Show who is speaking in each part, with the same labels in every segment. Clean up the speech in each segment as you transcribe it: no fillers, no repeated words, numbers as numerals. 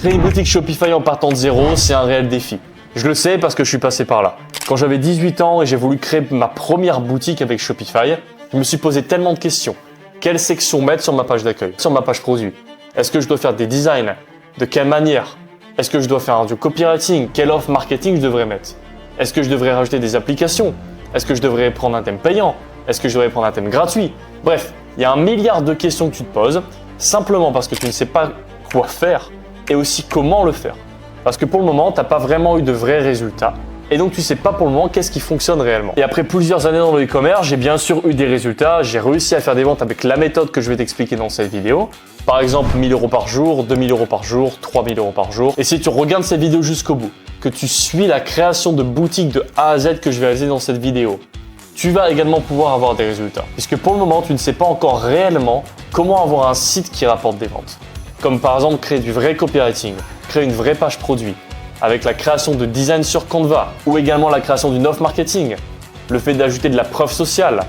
Speaker 1: Créer une boutique Shopify en partant de zéro, c'est un réel défi. Je le sais parce que je suis passé par là. Quand j'avais 18 ans et j'ai voulu créer ma première boutique avec Shopify, je me suis posé tellement de questions. Quelle section mettre sur ma page d'accueil, sur ma page produit? Est-ce que je dois faire des designs? De quelle manière? Est-ce que je dois faire du copywriting? Quelle offre marketing je devrais mettre? Est-ce que je devrais rajouter des applications? Est-ce que je devrais prendre un thème payant? Est-ce que je devrais prendre un thème gratuit? Bref, il y a un milliard de questions que tu te poses, simplement parce que tu ne sais pas quoi faire et aussi comment le faire. Parce que pour le moment, tu n'as pas vraiment eu de vrais résultats. Et donc, tu ne sais pas pour le moment qu'est-ce qui fonctionne réellement. Et après plusieurs années dans le e-commerce, j'ai bien sûr eu des résultats. J'ai réussi à faire des ventes avec la méthode que je vais t'expliquer dans cette vidéo. Par exemple, 1000 € par jour, 2000 € par jour, 3000 € par jour. Et si tu regardes cette vidéo jusqu'au bout, que tu suis la création de boutiques de A à Z que je vais réaliser dans cette vidéo, tu vas également pouvoir avoir des résultats. Puisque pour le moment, tu ne sais pas encore réellement comment avoir un site qui rapporte des ventes. Comme par exemple créer du vrai copywriting, créer une vraie page produit, avec la création de design sur Canva, ou également la création d'une offre marketing, le fait d'ajouter de la preuve sociale,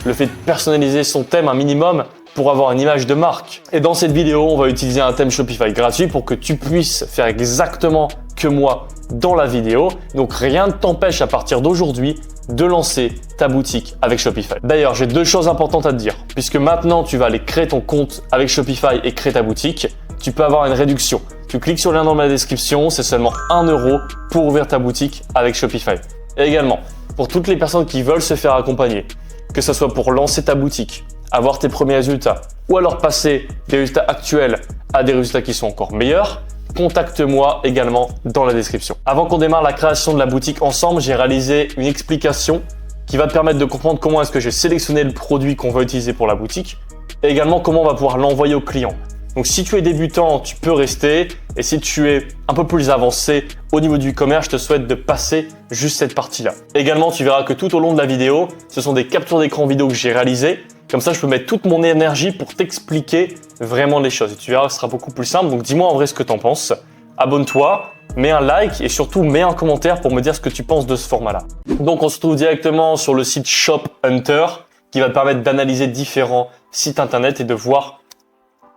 Speaker 1: le fait de personnaliser son thème un minimum pour avoir une image de marque. Et dans cette vidéo, on va utiliser un thème Shopify gratuit pour que tu puisses faire exactement que moi dans la vidéo. Donc rien ne t'empêche à partir d'aujourd'hui de lancer ta boutique avec Shopify. D'ailleurs, j'ai deux choses importantes à te dire. Puisque maintenant, tu vas aller créer ton compte avec Shopify et créer ta boutique, tu peux avoir une réduction. Tu cliques sur le lien dans ma description, c'est seulement 1 € pour ouvrir ta boutique avec Shopify. Et également, pour toutes les personnes qui veulent se faire accompagner, que ce soit pour lancer ta boutique, avoir tes premiers résultats, ou alors passer des résultats actuels à des résultats qui sont encore meilleurs, contacte-moi également dans la description. Avant qu'on démarre la création de la boutique ensemble, j'ai réalisé une explication qui va te permettre de comprendre comment est-ce que j'ai sélectionné le produit qu'on va utiliser pour la boutique et également comment on va pouvoir l'envoyer au client. Donc si tu es débutant, tu peux rester et si tu es un peu plus avancé au niveau du e-commerce, je te souhaite de passer juste cette partie-là. Également, tu verras que tout au long de la vidéo, ce sont des captures d'écran vidéo que j'ai réalisées. Comme ça, je peux mettre toute mon énergie pour t'expliquer vraiment les choses. Et tu verras que ce sera beaucoup plus simple. Donc dis-moi en vrai ce que tu en penses. Abonne-toi, mets un like et surtout mets un commentaire pour me dire ce que tu penses de ce format-là. Donc on se trouve directement sur le site Shop Hunter qui va te permettre d'analyser différents sites internet et de voir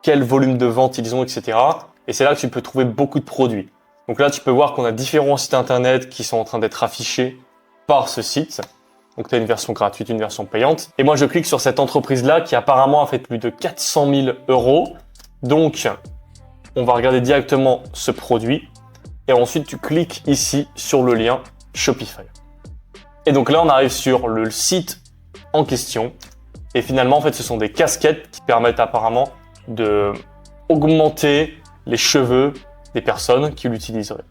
Speaker 1: quel volume de vente ils ont, etc. Et c'est là que tu peux trouver beaucoup de produits. Donc là, tu peux voir qu'on a différents sites internet qui sont en train d'être affichés par ce site. Donc tu as une version gratuite, une version payante. Et moi, je clique sur cette entreprise-là qui apparemment a fait plus de 400 000 €. Donc, on va regarder directement ce produit. Et ensuite, tu cliques ici sur le lien Shopify. Et donc là, on arrive sur le site en question. Et finalement, en fait, ce sont des casquettes qui permettent apparemment de augmenter les cheveux des personnes qui l'utiliseraient.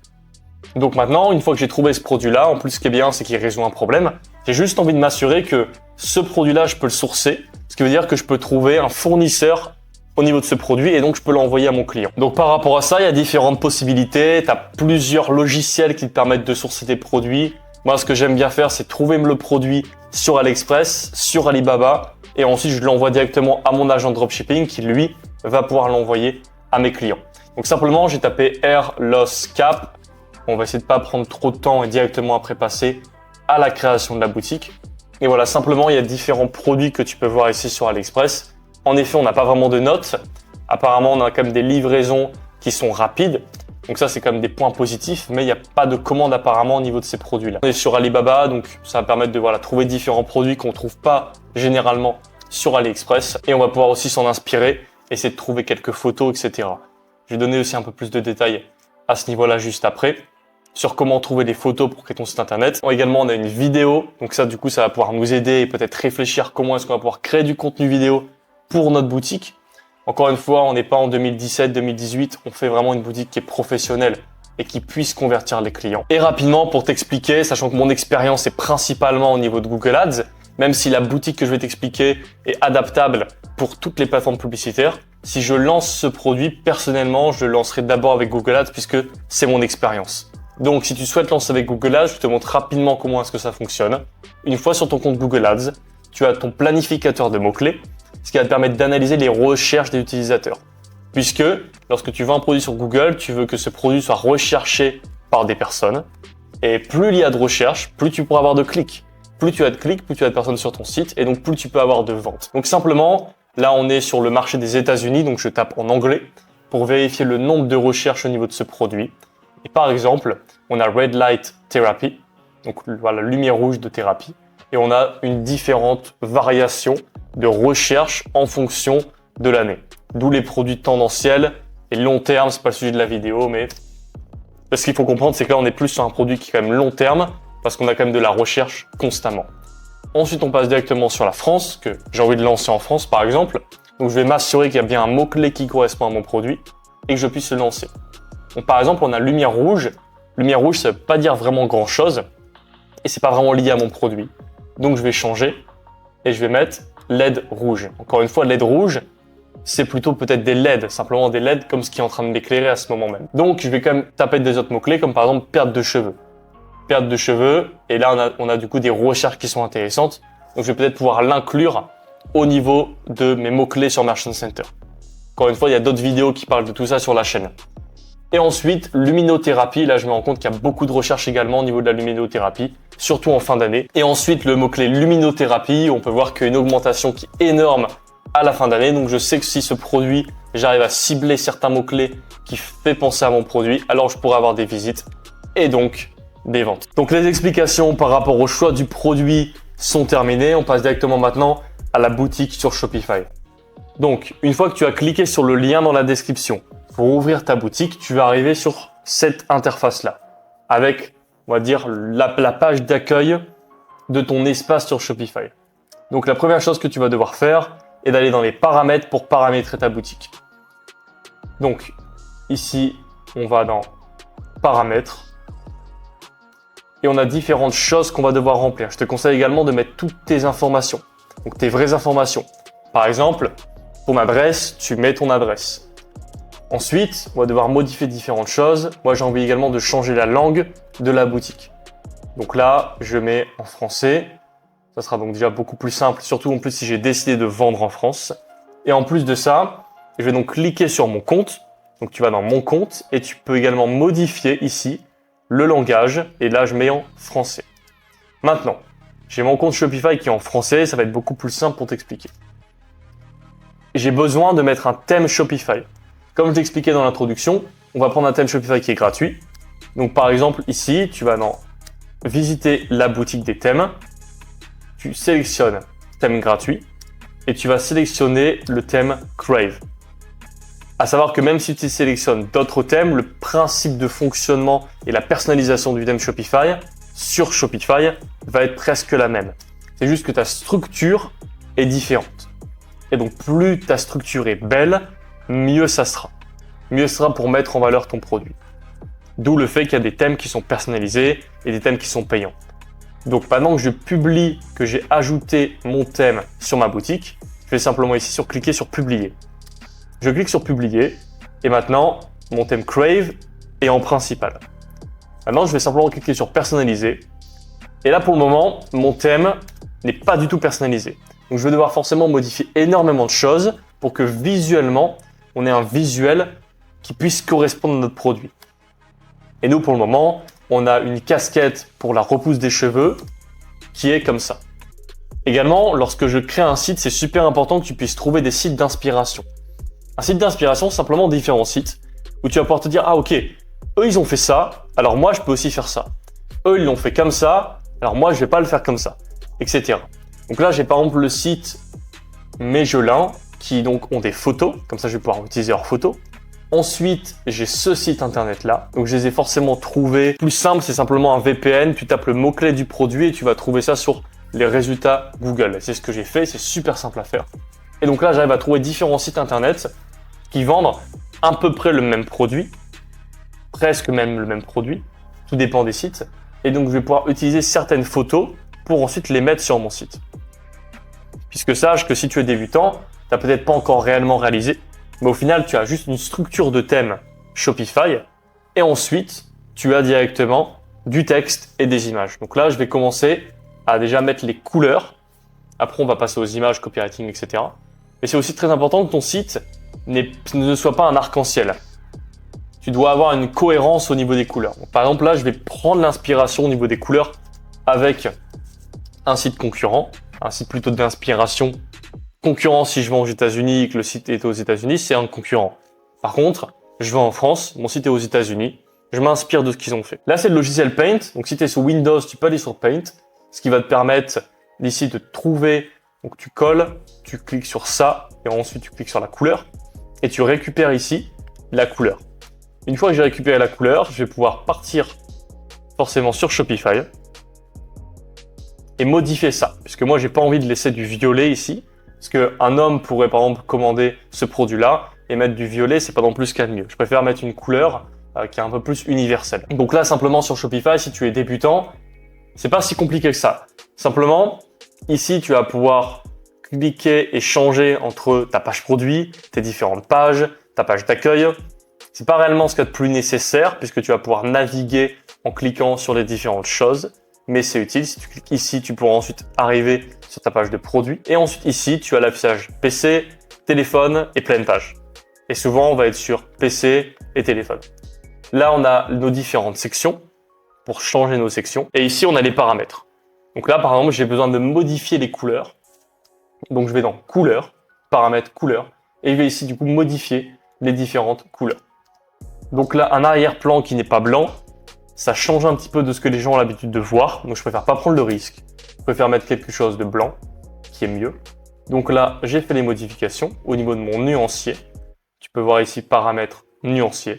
Speaker 1: Donc maintenant, une fois que j'ai trouvé ce produit-là, en plus ce qui est bien, c'est qu'il résout un problème. J'ai juste envie de m'assurer que ce produit-là, je peux le sourcer, ce qui veut dire que je peux trouver un fournisseur au niveau de ce produit et donc je peux l'envoyer à mon client. Donc par rapport à ça, il y a différentes possibilités. Tu as plusieurs logiciels qui te permettent de sourcer tes produits. Moi, ce que j'aime bien faire, c'est trouver le produit sur AliExpress, sur Alibaba et ensuite je l'envoie directement à mon agent de dropshipping qui, lui, va pouvoir l'envoyer à mes clients. Donc simplement, j'ai tapé Air Loss Cap. On va essayer de pas prendre trop de temps et directement après passer à la création de la boutique. Et voilà, simplement, il y a différents produits que tu peux voir ici sur AliExpress. En effet, on n'a pas vraiment de notes. Apparemment, on a quand même des livraisons qui sont rapides. Donc ça, c'est quand même des points positifs, mais il n'y a pas de commande apparemment au niveau de ces produits-là. On est sur Alibaba, donc ça va permettre de trouver différents produits qu'on ne trouve pas généralement sur AliExpress. Et on va pouvoir aussi s'en inspirer, essayer de trouver quelques photos, etc. Je vais donner aussi un peu plus de détails à ce niveau-là juste après, sur comment trouver des photos pour créer ton site internet. Également, on a une vidéo, donc ça, du coup, ça va pouvoir nous aider et peut-être réfléchir comment est-ce qu'on va pouvoir créer du contenu vidéo pour notre boutique. Encore une fois, on n'est pas en 2017-2018, on fait vraiment une boutique qui est professionnelle et qui puisse convertir les clients. Et rapidement, pour t'expliquer, sachant que mon expérience est principalement au niveau de Google Ads, même si la boutique que je vais t'expliquer est adaptable pour toutes les plateformes publicitaires, si je lance ce produit, personnellement, je le lancerai d'abord avec Google Ads puisque c'est mon expérience. Donc, si tu souhaites lancer avec Google Ads, je te montre rapidement comment est-ce que ça fonctionne. Une fois sur ton compte Google Ads, tu as ton planificateur de mots-clés, ce qui va te permettre d'analyser les recherches des utilisateurs. Puisque, lorsque tu vends un produit sur Google, tu veux que ce produit soit recherché par des personnes. Et plus il y a de recherches, plus tu pourras avoir de clics. Plus tu as de clics, plus tu as de personnes sur ton site, et donc plus tu peux avoir de ventes. Donc simplement, là on est sur le marché des États-Unis, donc je tape en anglais pour vérifier le nombre de recherches au niveau de ce produit. Et par exemple, on a Red Light Therapy, donc voilà, lumière rouge de thérapie, et on a une différente variation de recherche en fonction de l'année. D'où les produits tendanciels et long terme, c'est pas le sujet de la vidéo, mais ce qu'il faut comprendre, c'est que là, on est plus sur un produit qui est quand même long terme, parce qu'on a quand même de la recherche constamment. Ensuite, on passe directement sur la France, que j'ai envie de lancer en France, par exemple. Donc, je vais m'assurer qu'il y a bien un mot-clé qui correspond à mon produit et que je puisse le lancer. Donc, par exemple, on a lumière rouge. Lumière rouge, ça ne veut pas dire vraiment grand-chose et c'est pas vraiment lié à mon produit. Donc, je vais changer et je vais mettre LED rouge. Encore une fois, LED rouge, c'est plutôt peut-être des LED, simplement des LED comme ce qui est en train de m'éclairer à ce moment même. Donc, je vais quand même taper des autres mots-clés, comme par exemple perte de cheveux. Perte de cheveux, et là, on a du coup des recherches qui sont intéressantes. Donc, je vais peut-être pouvoir l'inclure au niveau de mes mots-clés sur Merchant Center. Encore une fois, il y a d'autres vidéos qui parlent de tout ça sur la chaîne. Et ensuite, luminothérapie. Là, je me rends compte qu'il y a beaucoup de recherches également au niveau de la luminothérapie, surtout en fin d'année. Et ensuite, le mot-clé luminothérapie, on peut voir qu'il y a une augmentation qui est énorme à la fin d'année. Donc, je sais que si ce produit, j'arrive à cibler certains mots-clés qui fait penser à mon produit, alors je pourrais avoir des visites et donc des ventes. Donc, les explications par rapport au choix du produit sont terminées. On passe directement maintenant à la boutique sur Shopify. Donc, une fois que tu as cliqué sur le lien dans la description pour ouvrir ta boutique, tu vas arriver sur cette interface-là avec, on va dire, la page d'accueil de ton espace sur Shopify. Donc, la première chose que tu vas devoir faire est d'aller dans les paramètres pour paramétrer ta boutique. Donc, ici, on va dans paramètres et on a différentes choses qu'on va devoir remplir. Je te conseille également de mettre toutes tes informations, donc tes vraies informations. Par exemple, ton adresse, tu mets ton adresse. Ensuite, on va devoir modifier différentes choses. Moi, j'ai envie également de changer la langue de la boutique. Donc là, je mets en français. Ça sera donc déjà beaucoup plus simple, surtout en plus si j'ai décidé de vendre en France. Et en plus de ça, je vais donc cliquer sur mon compte. Donc tu vas dans mon compte et tu peux également modifier ici le langage. Et là, je mets en français. Maintenant, j'ai mon compte Shopify qui est en français. Ça va être beaucoup plus simple pour t'expliquer. J'ai besoin de mettre un thème Shopify. Comme je l'expliquais dans l'introduction, on va prendre un thème Shopify qui est gratuit. Donc par exemple ici, tu vas dans visiter la boutique des thèmes. Tu sélectionnes thème gratuit et tu vas sélectionner le thème Crave. À savoir que même si tu sélectionnes d'autres thèmes, le principe de fonctionnement et la personnalisation du thème Shopify sur Shopify va être presque la même. C'est juste que ta structure est différente. Et donc, plus ta structure est belle, mieux ça sera. Mieux ça sera pour mettre en valeur ton produit. D'où le fait qu'il y a des thèmes qui sont personnalisés et des thèmes qui sont payants. Donc, pendant que je publie que j'ai ajouté mon thème sur ma boutique, je vais simplement ici cliquer sur publier. Je clique sur publier et maintenant, mon thème Crave est en principal. Maintenant, je vais simplement cliquer sur personnaliser. Et là, pour le moment, mon thème n'est pas du tout personnalisé. Donc, je vais devoir forcément modifier énormément de choses pour que visuellement, on ait un visuel qui puisse correspondre à notre produit. Et nous, pour le moment, on a une casquette pour la repousse des cheveux qui est comme ça. Également, lorsque je crée un site, c'est super important que tu puisses trouver des sites d'inspiration. Un site d'inspiration, c'est simplement différents sites où tu vas pouvoir te dire « Ah ok, eux ils ont fait ça, alors moi je peux aussi faire ça. Eux ils l'ont fait comme ça, alors moi je vais pas le faire comme ça, etc. » Donc là, j'ai par exemple le site Mégelin qui donc ont des photos, comme ça je vais pouvoir utiliser leurs photos. Ensuite, j'ai ce site internet là, donc je les ai forcément trouvés. Plus simple, c'est simplement un VPN, tu tapes le mot-clé du produit et tu vas trouver ça sur les résultats Google. C'est ce que j'ai fait, c'est super simple à faire. Et donc là, j'arrive à trouver différents sites internet qui vendent à peu près le même produit, presque même le même produit, tout dépend des sites. Et donc, je vais pouvoir utiliser certaines photos pour ensuite les mettre sur mon site. Puisque sache que si tu es débutant, tu n'as peut-être pas encore réellement réalisé, mais au final, tu as juste une structure de thème Shopify et ensuite, tu as directement du texte et des images. Donc là, je vais commencer à déjà mettre les couleurs. Après, on va passer aux images, copywriting, etc. Mais c'est aussi très important que ton site ne soit pas un arc-en-ciel. Tu dois avoir une cohérence au niveau des couleurs. Donc, par exemple, là, je vais prendre l'inspiration au niveau des couleurs avec un site concurrent, un site plutôt d'inspiration concurrent si je vends aux États-Unis et que le site est aux États-Unis, c'est un concurrent. Par contre, je vais en France, mon site est aux États-Unis, je m'inspire de ce qu'ils ont fait. Là, c'est le logiciel Paint. Donc, si tu es sous Windows, tu peux aller sur Paint, ce qui va te permettre d'ici de trouver. Donc, tu colles, tu cliques sur ça, et ensuite tu cliques sur la couleur, et tu récupères ici la couleur. Une fois que j'ai récupéré la couleur, je vais pouvoir partir forcément sur Shopify et modifier ça. Puisque moi, j'ai pas envie de laisser du violet ici. Parce qu'un homme pourrait par exemple commander ce produit-là et mettre du violet, c'est pas non plus ce qu'il y a de mieux. Je préfère mettre une couleur qui est un peu plus universelle. Donc là, simplement sur Shopify, si tu es débutant, c'est pas si compliqué que ça. Simplement, ici, tu vas pouvoir cliquer et changer entre ta page produit, tes différentes pages, ta page d'accueil. C'est pas réellement ce qu'il y a de plus nécessaire puisque tu vas pouvoir naviguer en cliquant sur les différentes choses. Mais c'est utile. Si tu cliques ici, tu pourras ensuite arriver sur ta page de produit. Et ensuite ici, tu as l'affichage PC, téléphone et pleine page. Et souvent, on va être sur PC et téléphone. Là, on a nos différentes sections pour changer nos sections. Et ici, on a les paramètres. Donc là, par exemple, j'ai besoin de modifier les couleurs. Donc, je vais dans couleurs, paramètres couleurs. Et je vais ici, du coup, modifier les différentes couleurs. Donc là, un arrière-plan qui n'est pas blanc, ça change un petit peu de ce que les gens ont l'habitude de voir. Donc, je préfère pas prendre le risque. Je préfère mettre quelque chose de blanc, qui est mieux. Donc là, j'ai fait les modifications au niveau de mon nuancier. Tu peux voir ici paramètres nuancier.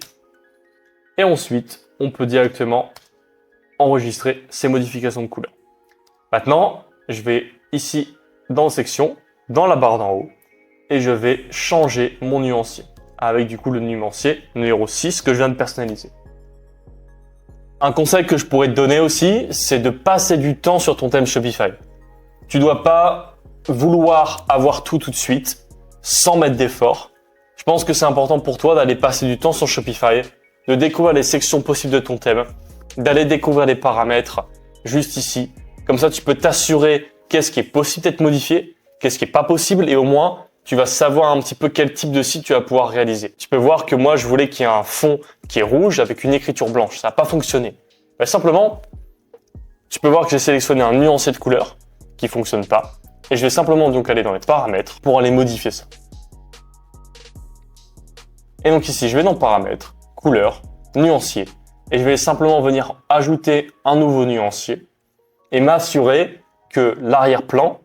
Speaker 1: Et ensuite, on peut directement enregistrer ces modifications de couleur. Maintenant, je vais ici dans section, dans la barre d'en haut, et je vais changer mon nuancier. Avec du coup le nuancier numéro 6 que je viens de personnaliser. Un conseil que je pourrais te donner aussi, c'est de passer du temps sur ton thème Shopify. Tu dois pas vouloir avoir tout de suite, sans mettre d'effort. Je pense que c'est important pour toi d'aller passer du temps sur Shopify, de découvrir les sections possibles de ton thème, d'aller découvrir les paramètres juste ici. Comme ça, tu peux t'assurer qu'est-ce qui est possible d'être modifié, qu'est-ce qui est pas possible, et au moins, tu vas savoir un petit peu quel type de site tu vas pouvoir réaliser. Tu peux voir que moi, je voulais qu'il y ait un fond qui est rouge avec une écriture blanche. Ça n'a pas fonctionné. Mais simplement, tu peux voir que j'ai sélectionné un nuancier de couleur qui fonctionne pas. Et je vais simplement donc aller dans les paramètres pour aller modifier ça. Et donc ici, je vais dans paramètres, couleur, nuancier. Et je vais simplement venir ajouter un nouveau nuancier et m'assurer que l'arrière-plan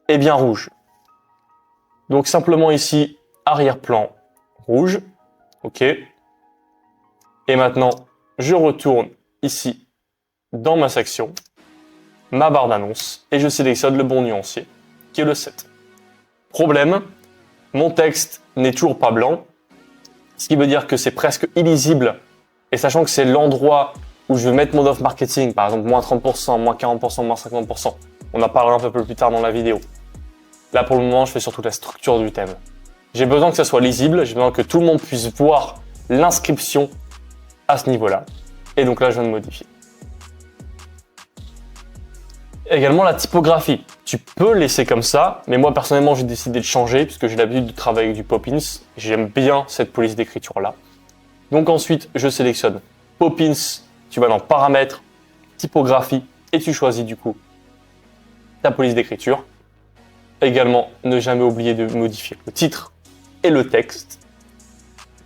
Speaker 1: est bien rouge. Donc simplement ici, arrière-plan rouge. OK. Et maintenant, je retourne ici dans ma section, ma barre d'annonce, et je sélectionne le bon nuancier, qui est le 7. Problème, mon texte n'est toujours pas blanc, ce qui veut dire que c'est presque illisible. Et sachant que c'est l'endroit où je vais mettre mon offre marketing, par exemple moins 30%, moins 40%, moins 50%, on en parlera un peu plus tard dans la vidéo. Là, pour le moment, je fais surtout la structure du thème. J'ai besoin que ça soit lisible, j'ai besoin que tout le monde puisse voir l'inscription à ce niveau-là. Et donc là, je viens de modifier. Également, la typographie. Tu peux laisser comme ça, mais moi, personnellement, j'ai décidé de changer puisque j'ai l'habitude de travailler avec du Poppins. J'aime bien cette police d'écriture-là. Donc ensuite, je sélectionne Poppins, tu vas dans Paramètres, Typographie, et tu choisis du coup ta police d'écriture. Également, ne jamais oublier de modifier le titre et le texte.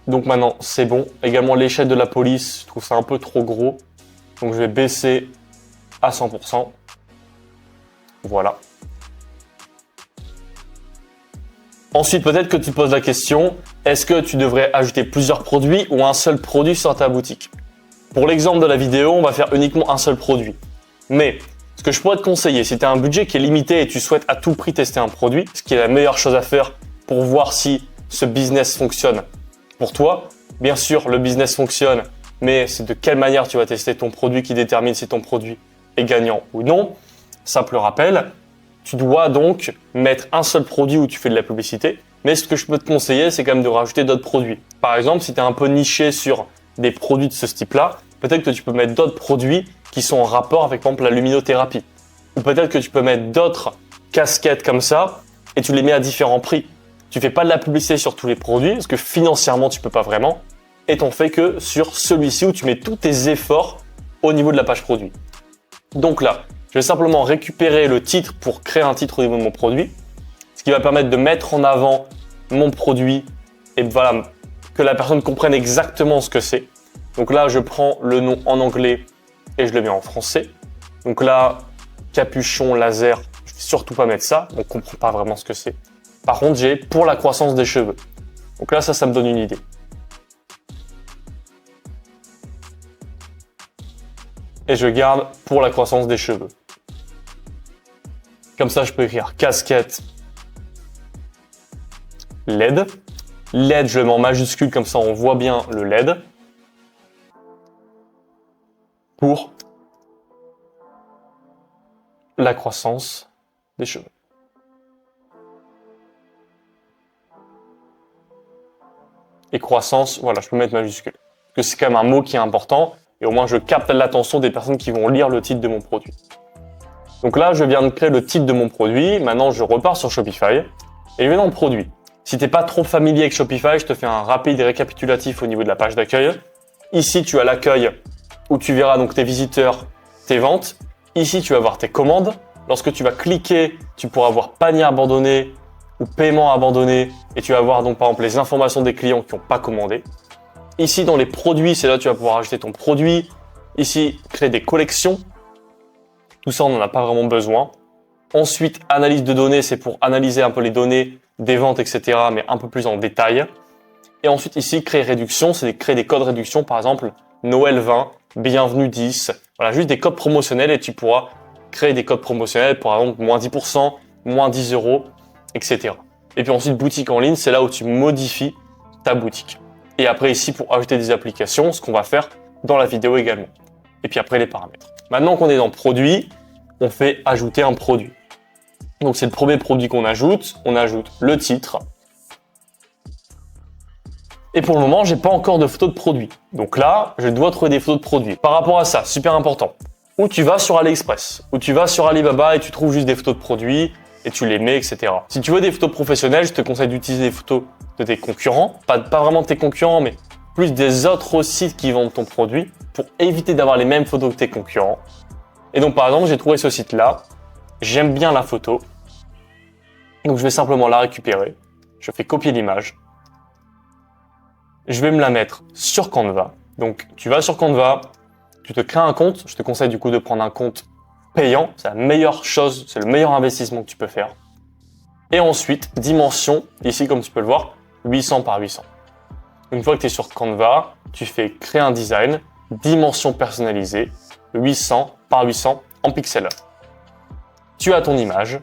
Speaker 1: Donc maintenant, c'est bon. Également, l'échelle de la police, je trouve ça un peu trop gros. Donc je vais baisser à 100%. Voilà. Ensuite, peut-être que tu te poses la question, est-ce que tu devrais ajouter plusieurs produits ou un seul produit sur ta boutique? Pour l'exemple de la vidéo, on va faire uniquement un seul produit. Mais ce que je pourrais te conseiller, si tu as un budget qui est limité et tu souhaites à tout prix tester un produit, ce qui est la meilleure chose à faire pour voir si ce business fonctionne pour toi. Bien sûr, le business fonctionne, mais c'est de quelle manière tu vas tester ton produit qui détermine si ton produit est gagnant ou non. Simple rappel, tu dois donc mettre un seul produit où tu fais de la publicité, mais ce que je peux te conseiller, c'est quand même de rajouter d'autres produits. Par exemple, si tu es un peu niché sur des produits de ce type-là, peut-être que tu peux mettre d'autres produits qui sont en rapport avec, par exemple, la luminothérapie. Ou peut-être que tu peux mettre d'autres casquettes comme ça et tu les mets à différents prix. Tu fais pas de la publicité sur tous les produits parce que financièrement, tu peux pas vraiment. Et t'en fais que sur celui-ci où tu mets tous tes efforts au niveau de la page produit. Donc là, je vais simplement récupérer le titre pour créer un titre au niveau de mon produit, ce qui va permettre de mettre en avant mon produit et voilà, que la personne comprenne exactement ce que c'est. Donc là, je prends le nom en anglais et je le mets en français. Donc là, capuchon laser, je ne vais surtout pas mettre ça, on ne comprend pas vraiment ce que c'est. Par contre, j'ai pour la croissance des cheveux. Donc là, ça me donne une idée. Et je garde pour la croissance des cheveux. Comme ça, je peux écrire casquette LED. LED, je le mets en majuscule, comme ça on voit bien le LED. Pour la croissance des cheveux. Et croissance, voilà, je peux mettre majuscule. Parce que c'est quand même un mot qui est important. Et au moins, je capte l'attention des personnes qui vont lire le titre de mon produit. Donc là, je viens de créer le titre de mon produit. Maintenant, je repars sur Shopify et je vais dans le produit. Si tu n'es pas trop familier avec Shopify, je te fais un rapide récapitulatif au niveau de la page d'accueil. Ici, tu as l'accueil où tu verras donc tes visiteurs, tes ventes. Ici, tu vas voir tes commandes. Lorsque tu vas cliquer, tu pourras voir panier abandonné ou paiement abandonné. Et tu vas voir donc par exemple les informations des clients qui n'ont pas commandé. Ici, dans les produits, c'est là que tu vas pouvoir ajouter ton produit. Ici, créer des collections. Tout ça, on n'en a pas vraiment besoin. Ensuite, analyse de données, c'est pour analyser un peu les données des ventes, etc., mais un peu plus en détail. Et ensuite, ici, créer réduction, c'est créer des codes réduction, par exemple, Noël 20, bienvenue 10. Voilà, juste des codes promotionnels et tu pourras créer des codes promotionnels, par exemple, moins 10%, moins 10 €, etc. Et puis ensuite, boutique en ligne, c'est là où tu modifies ta boutique. Et après ici, pour ajouter des applications, ce qu'on va faire dans la vidéo également. Et puis après, les paramètres. Maintenant qu'on est dans produit, on fait ajouter un produit. Donc c'est le premier produit qu'on ajoute. On ajoute le titre. Et pour le moment, j'ai pas encore de photos de produit. Donc là, je dois trouver des photos de produits. Par rapport à ça, super important. Ou tu vas sur AliExpress, ou tu vas sur Alibaba et tu trouves juste des photos de produits et tu les mets, etc. Si tu veux des photos professionnelles, je te conseille d'utiliser des photos de tes concurrents. Pas vraiment de tes concurrents, mais plus des autres sites qui vendent ton produit pour éviter d'avoir les mêmes photos que tes concurrents. Et donc, par exemple, j'ai trouvé ce site-là. J'aime bien la photo. Donc, je vais simplement la récupérer. Je fais copier l'image. Je vais me la mettre sur Canva. Donc, tu vas sur Canva, tu te crées un compte. Je te conseille du coup de prendre un compte payant. C'est la meilleure chose, c'est le meilleur investissement que tu peux faire. Et ensuite, dimension, ici comme tu peux le voir, 800 par 800. Une fois que tu es sur Canva, tu fais créer un design, dimension personnalisée, 800 par 800 en pixels. Tu as ton image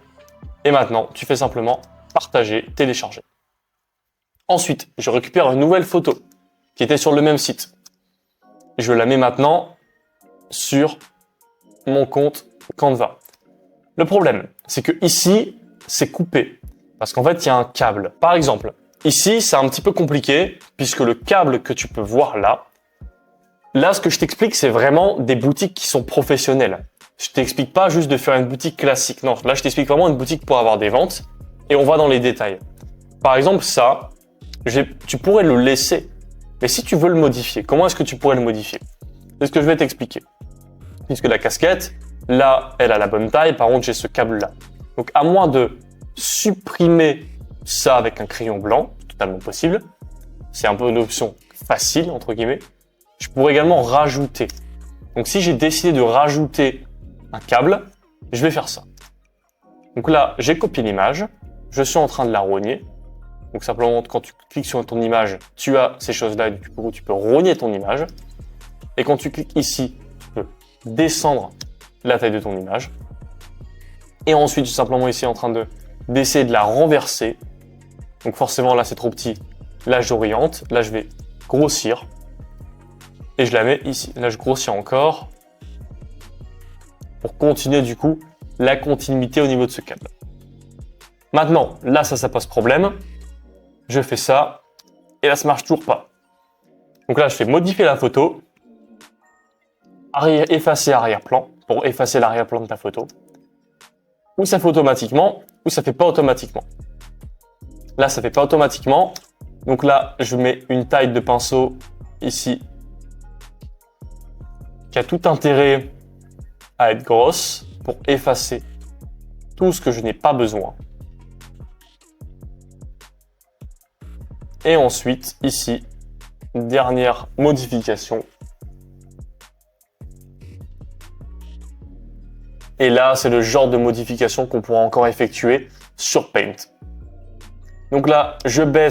Speaker 1: et maintenant tu fais simplement partager, télécharger. Ensuite, je récupère une nouvelle photo qui était sur le même site. Je la mets maintenant sur mon compte Canva. Le problème, c'est que ici, c'est coupé parce qu'en fait, il y a un câble. Par exemple, ici, c'est un petit peu compliqué puisque le câble que tu peux voir là, ce que je t'explique, c'est vraiment des boutiques qui sont professionnelles. Je t'explique pas juste de faire une boutique classique. Non, là, je t'explique vraiment une boutique pour avoir des ventes et on va dans les détails. Par exemple, ça, tu pourrais le laisser. Mais si tu veux le modifier, comment est-ce que tu pourrais le modifier? C'est ce que je vais t'expliquer. Puisque la casquette, là, elle a la bonne taille. Par contre, j'ai ce câble-là. Donc, à moins de supprimer ça avec un crayon blanc, c'est totalement possible. C'est un peu une option facile, entre guillemets. Je pourrais également rajouter. Donc, si j'ai décidé de rajouter un câble, je vais faire ça. Donc là, j'ai copié l'image. Je suis en train de la rogner. Donc, simplement, quand tu cliques sur ton image, tu as ces choses-là. Du coup, tu peux rogner ton image. Et quand tu cliques ici, tu peux descendre la taille de ton image. Et ensuite, je suis simplement ici en train d'essayer de la renverser. Donc forcément, là, c'est trop petit. Là, j'oriente. Là, je vais grossir. Et je la mets ici. Là, je grossis encore. Pour continuer, du coup, la continuité au niveau de ce câble. Maintenant, là, ça pose problème. Je fais ça. Et là, ça marche toujours pas. Donc là, je fais modifier la photo. Effacer arrière-plan. Pour effacer l'arrière-plan de ta photo. Ou ça fait automatiquement, ou ça fait pas automatiquement. Là, ça fait pas automatiquement. Donc là, je mets une taille de pinceau ici qui a tout intérêt à être grosse pour effacer tout ce que je n'ai pas besoin. Et ensuite, ici, dernière modification. Et là, c'est le genre de modification qu'on pourra encore effectuer sur Paint. Donc là, je vais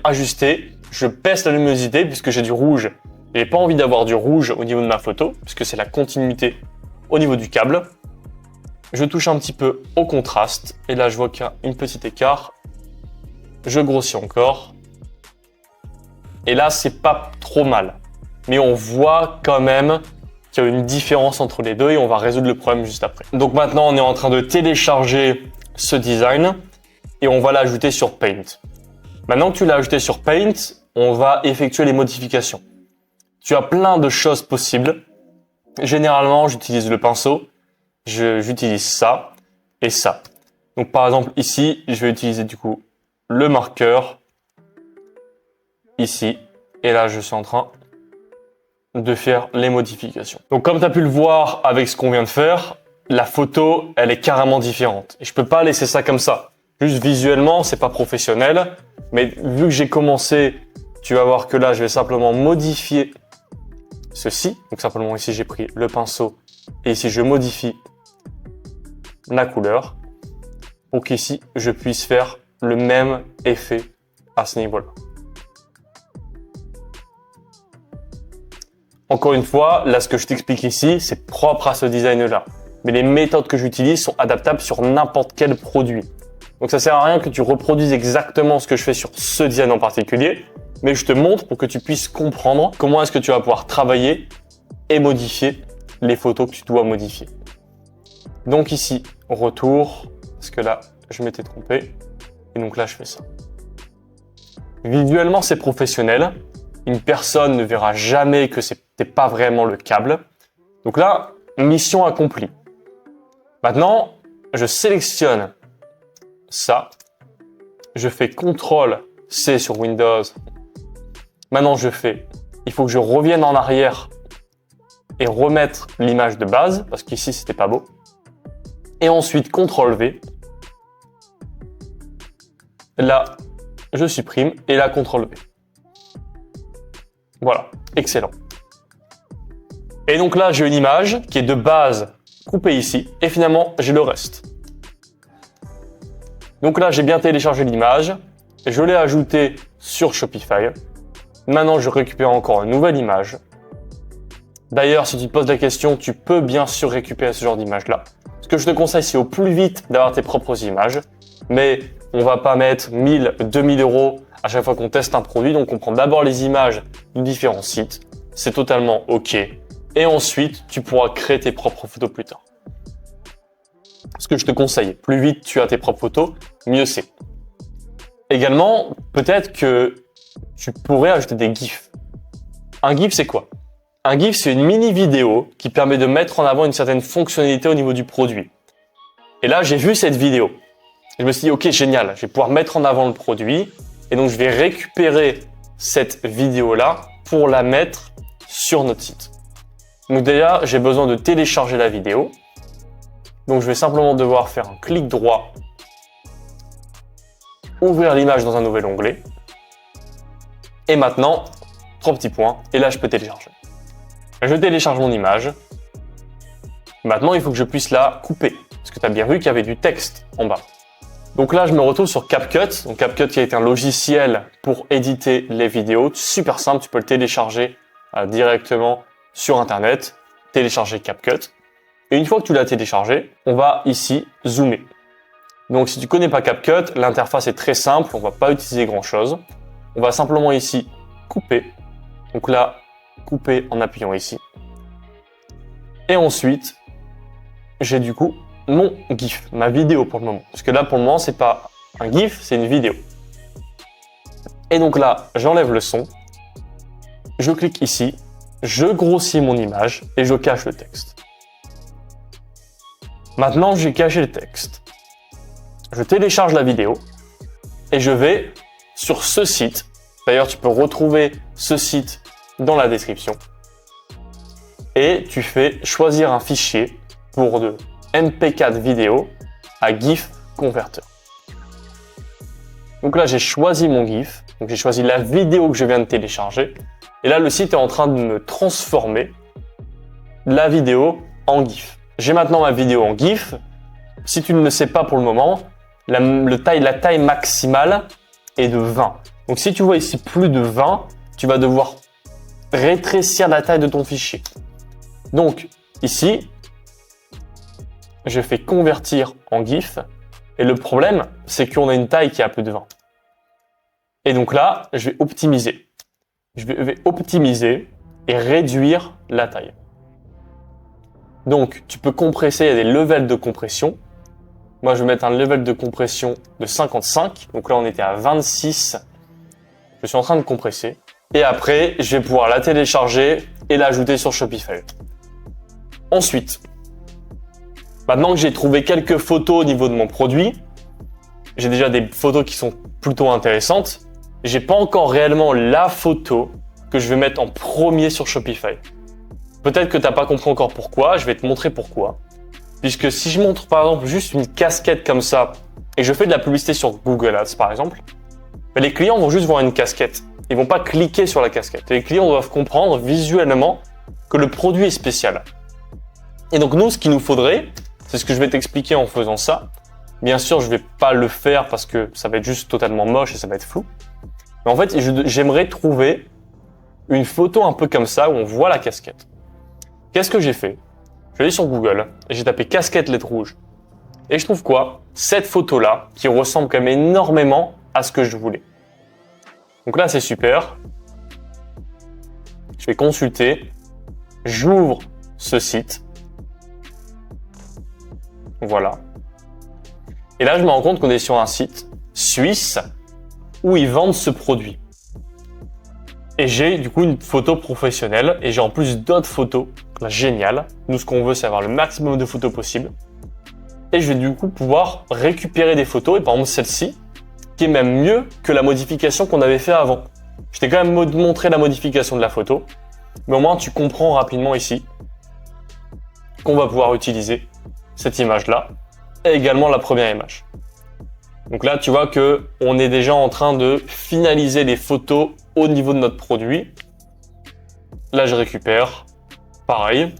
Speaker 1: ajuster, je baisse la luminosité puisque j'ai du rouge. J'ai pas envie d'avoir du rouge au niveau de ma photo puisque c'est la continuité au niveau du câble. Je touche un petit peu au contraste et là, je vois qu'il y a un petit écart. Je grossis encore. Et là, c'est pas trop mal. Mais on voit quand même qu'il y a une différence entre les deux et on va résoudre le problème juste après. Donc maintenant, on est en train de télécharger ce design et on va l'ajouter sur Paint. Maintenant que tu l'as ajouté sur Paint, on va effectuer les modifications. Tu as plein de choses possibles. Généralement, j'utilise le pinceau, j'utilise ça et ça. Donc par exemple ici, je vais utiliser du coup le marqueur ici et là je suis en train de faire les modifications. Donc comme tu as pu le voir avec ce qu'on vient de faire, la photo elle est carrément différente. Et je peux pas laisser ça comme ça. Juste visuellement, c'est pas professionnel, mais vu que j'ai commencé, tu vas voir que là je vais simplement modifier ceci. Donc simplement ici j'ai pris le pinceau et ici je modifie la couleur pour qu'ici je puisse faire le même effet à ce niveau-là. Encore une fois, là ce que je t'explique ici, c'est propre à ce design-là. Mais les méthodes que j'utilise sont adaptables sur n'importe quel produit. Donc ça sert à rien que tu reproduises exactement ce que je fais sur ce design en particulier, mais je te montre pour que tu puisses comprendre comment est-ce que tu vas pouvoir travailler et modifier les photos que tu dois modifier. Donc ici, retour, parce que là, je m'étais trompé. Et donc là, je fais ça. Visuellement, c'est professionnel. Une personne ne verra jamais que c'était pas vraiment le câble. Donc là, mission accomplie. Maintenant, je sélectionne ça. Je fais CTRL-C sur Windows. Maintenant, il faut que je revienne en arrière et remettre l'image de base, parce qu'ici, c'était pas beau. Et ensuite, CTRL-V. Là, je supprime et là, CTRL-V. Voilà, excellent. Et donc là, j'ai une image qui est de base coupée ici et finalement, j'ai le reste. Donc là, j'ai bien téléchargé l'image, je l'ai ajoutée sur Shopify. Maintenant, je récupère encore une nouvelle image. D'ailleurs, si tu te poses la question, tu peux bien sûr récupérer ce genre d'image-là. Ce que je te conseille, c'est au plus vite d'avoir tes propres images, mais on va pas mettre 1000, 2000 euros à chaque fois qu'on teste un produit, donc on prend d'abord les images de différents sites, c'est totalement OK, et ensuite tu pourras créer tes propres photos plus tard. Ce que je te conseille, plus vite tu as tes propres photos, mieux c'est. Également, peut-être que tu pourrais ajouter des GIFs. Un GIF, c'est quoi? Un GIF, c'est une mini vidéo qui permet de mettre en avant une certaine fonctionnalité au niveau du produit. Et là, j'ai vu cette vidéo. Je me suis dit, OK, génial, je vais pouvoir mettre en avant le produit. Et donc, je vais récupérer cette vidéo-là pour la mettre sur notre site. Donc déjà, j'ai besoin de télécharger la vidéo. Donc, je vais simplement devoir faire un clic droit, ouvrir l'image dans un nouvel onglet. Et maintenant, 3 petits points. Et là, je peux télécharger. Je télécharge mon image. Maintenant, il faut que je puisse la couper. Parce que tu as bien vu qu'il y avait du texte en bas. Donc là, je me retrouve sur CapCut. Donc CapCut qui est un logiciel pour éditer les vidéos. Super simple, tu peux le télécharger directement sur Internet. Télécharger CapCut. Et une fois que tu l'as téléchargé, on va ici zoomer. Donc si tu connais pas CapCut, l'interface est très simple. On va pas utiliser grand chose. On va simplement ici couper. Donc là, couper en appuyant ici. Et ensuite, j'ai du coup mon GIF, ma vidéo pour le moment. Parce que là, pour le moment, c'est pas un GIF, c'est une vidéo. Et donc là, j'enlève le son. Je clique ici. Je grossis mon image et je cache le texte. Maintenant, j'ai caché le texte. Je télécharge la vidéo et je vais sur ce site. D'ailleurs, tu peux retrouver ce site dans la description. Et tu fais choisir un fichier pour de MP4 vidéo à GIF converter. Donc là, j'ai choisi mon GIF Donc j'ai choisi la vidéo que je viens de télécharger. Et là, le site est en train de me transformer la vidéo en GIF. J'ai maintenant ma vidéo en GIF. Si tu ne le sais pas pour le moment, la taille maximale est de 20. Donc si tu vois ici plus de 20, tu vas devoir rétrécir la taille de ton fichier. Donc ici, je fais convertir en GIF. Et le problème, c'est qu'on a une taille qui est à plus de 20. Et donc là, je vais optimiser. Je vais optimiser et réduire la taille. Donc, tu peux compresser, il y a des levels de compression. Moi, je vais mettre un level de compression de 55. Donc là, on était à 26. Je suis en train de compresser. Et après, je vais pouvoir la télécharger et l'ajouter sur Shopify. Ensuite, maintenant que j'ai trouvé quelques photos au niveau de mon produit, j'ai déjà des photos qui sont plutôt intéressantes. J'ai pas encore réellement la photo que je vais mettre en premier sur Shopify. Peut-être que tu n'as pas compris encore pourquoi, je vais te montrer pourquoi. Puisque si je montre par exemple juste une casquette comme ça et je fais de la publicité sur Google Ads par exemple, les clients vont juste voir une casquette. Ils vont pas cliquer sur la casquette. Et les clients doivent comprendre visuellement que le produit est spécial. Et donc nous, ce qu'il nous faudrait, c'est ce que je vais t'expliquer en faisant ça. Bien sûr, je vais pas le faire parce que ça va être juste totalement moche et ça va être flou. Mais en fait, j'aimerais trouver une photo un peu comme ça où on voit la casquette. Qu'est-ce que j'ai fait? Je suis allé sur Google et j'ai tapé casquette lettre rouge. Et je trouve quoi? Cette photo-là qui ressemble quand même énormément à ce que je voulais. Donc là, c'est super. Je vais consulter. J'ouvre ce site. Voilà. Et là, je me rends compte qu'on est sur un site suisse où ils vendent ce produit. Et j'ai du coup une photo professionnelle et j'ai en plus d'autres photos. Là, génial. Nous, ce qu'on veut, c'est avoir le maximum de photos possible. Et je vais du coup pouvoir récupérer des photos. Et par exemple, celle-ci, qui est même mieux que la modification qu'on avait fait avant. Je t'ai quand même montré la modification de la photo. Mais au moins, tu comprends rapidement ici qu'on va pouvoir utiliser cette image-là et également la première image. Donc là, tu vois que on est déjà en train de finaliser les photos au niveau de notre produit. Là, je récupère. Pareil.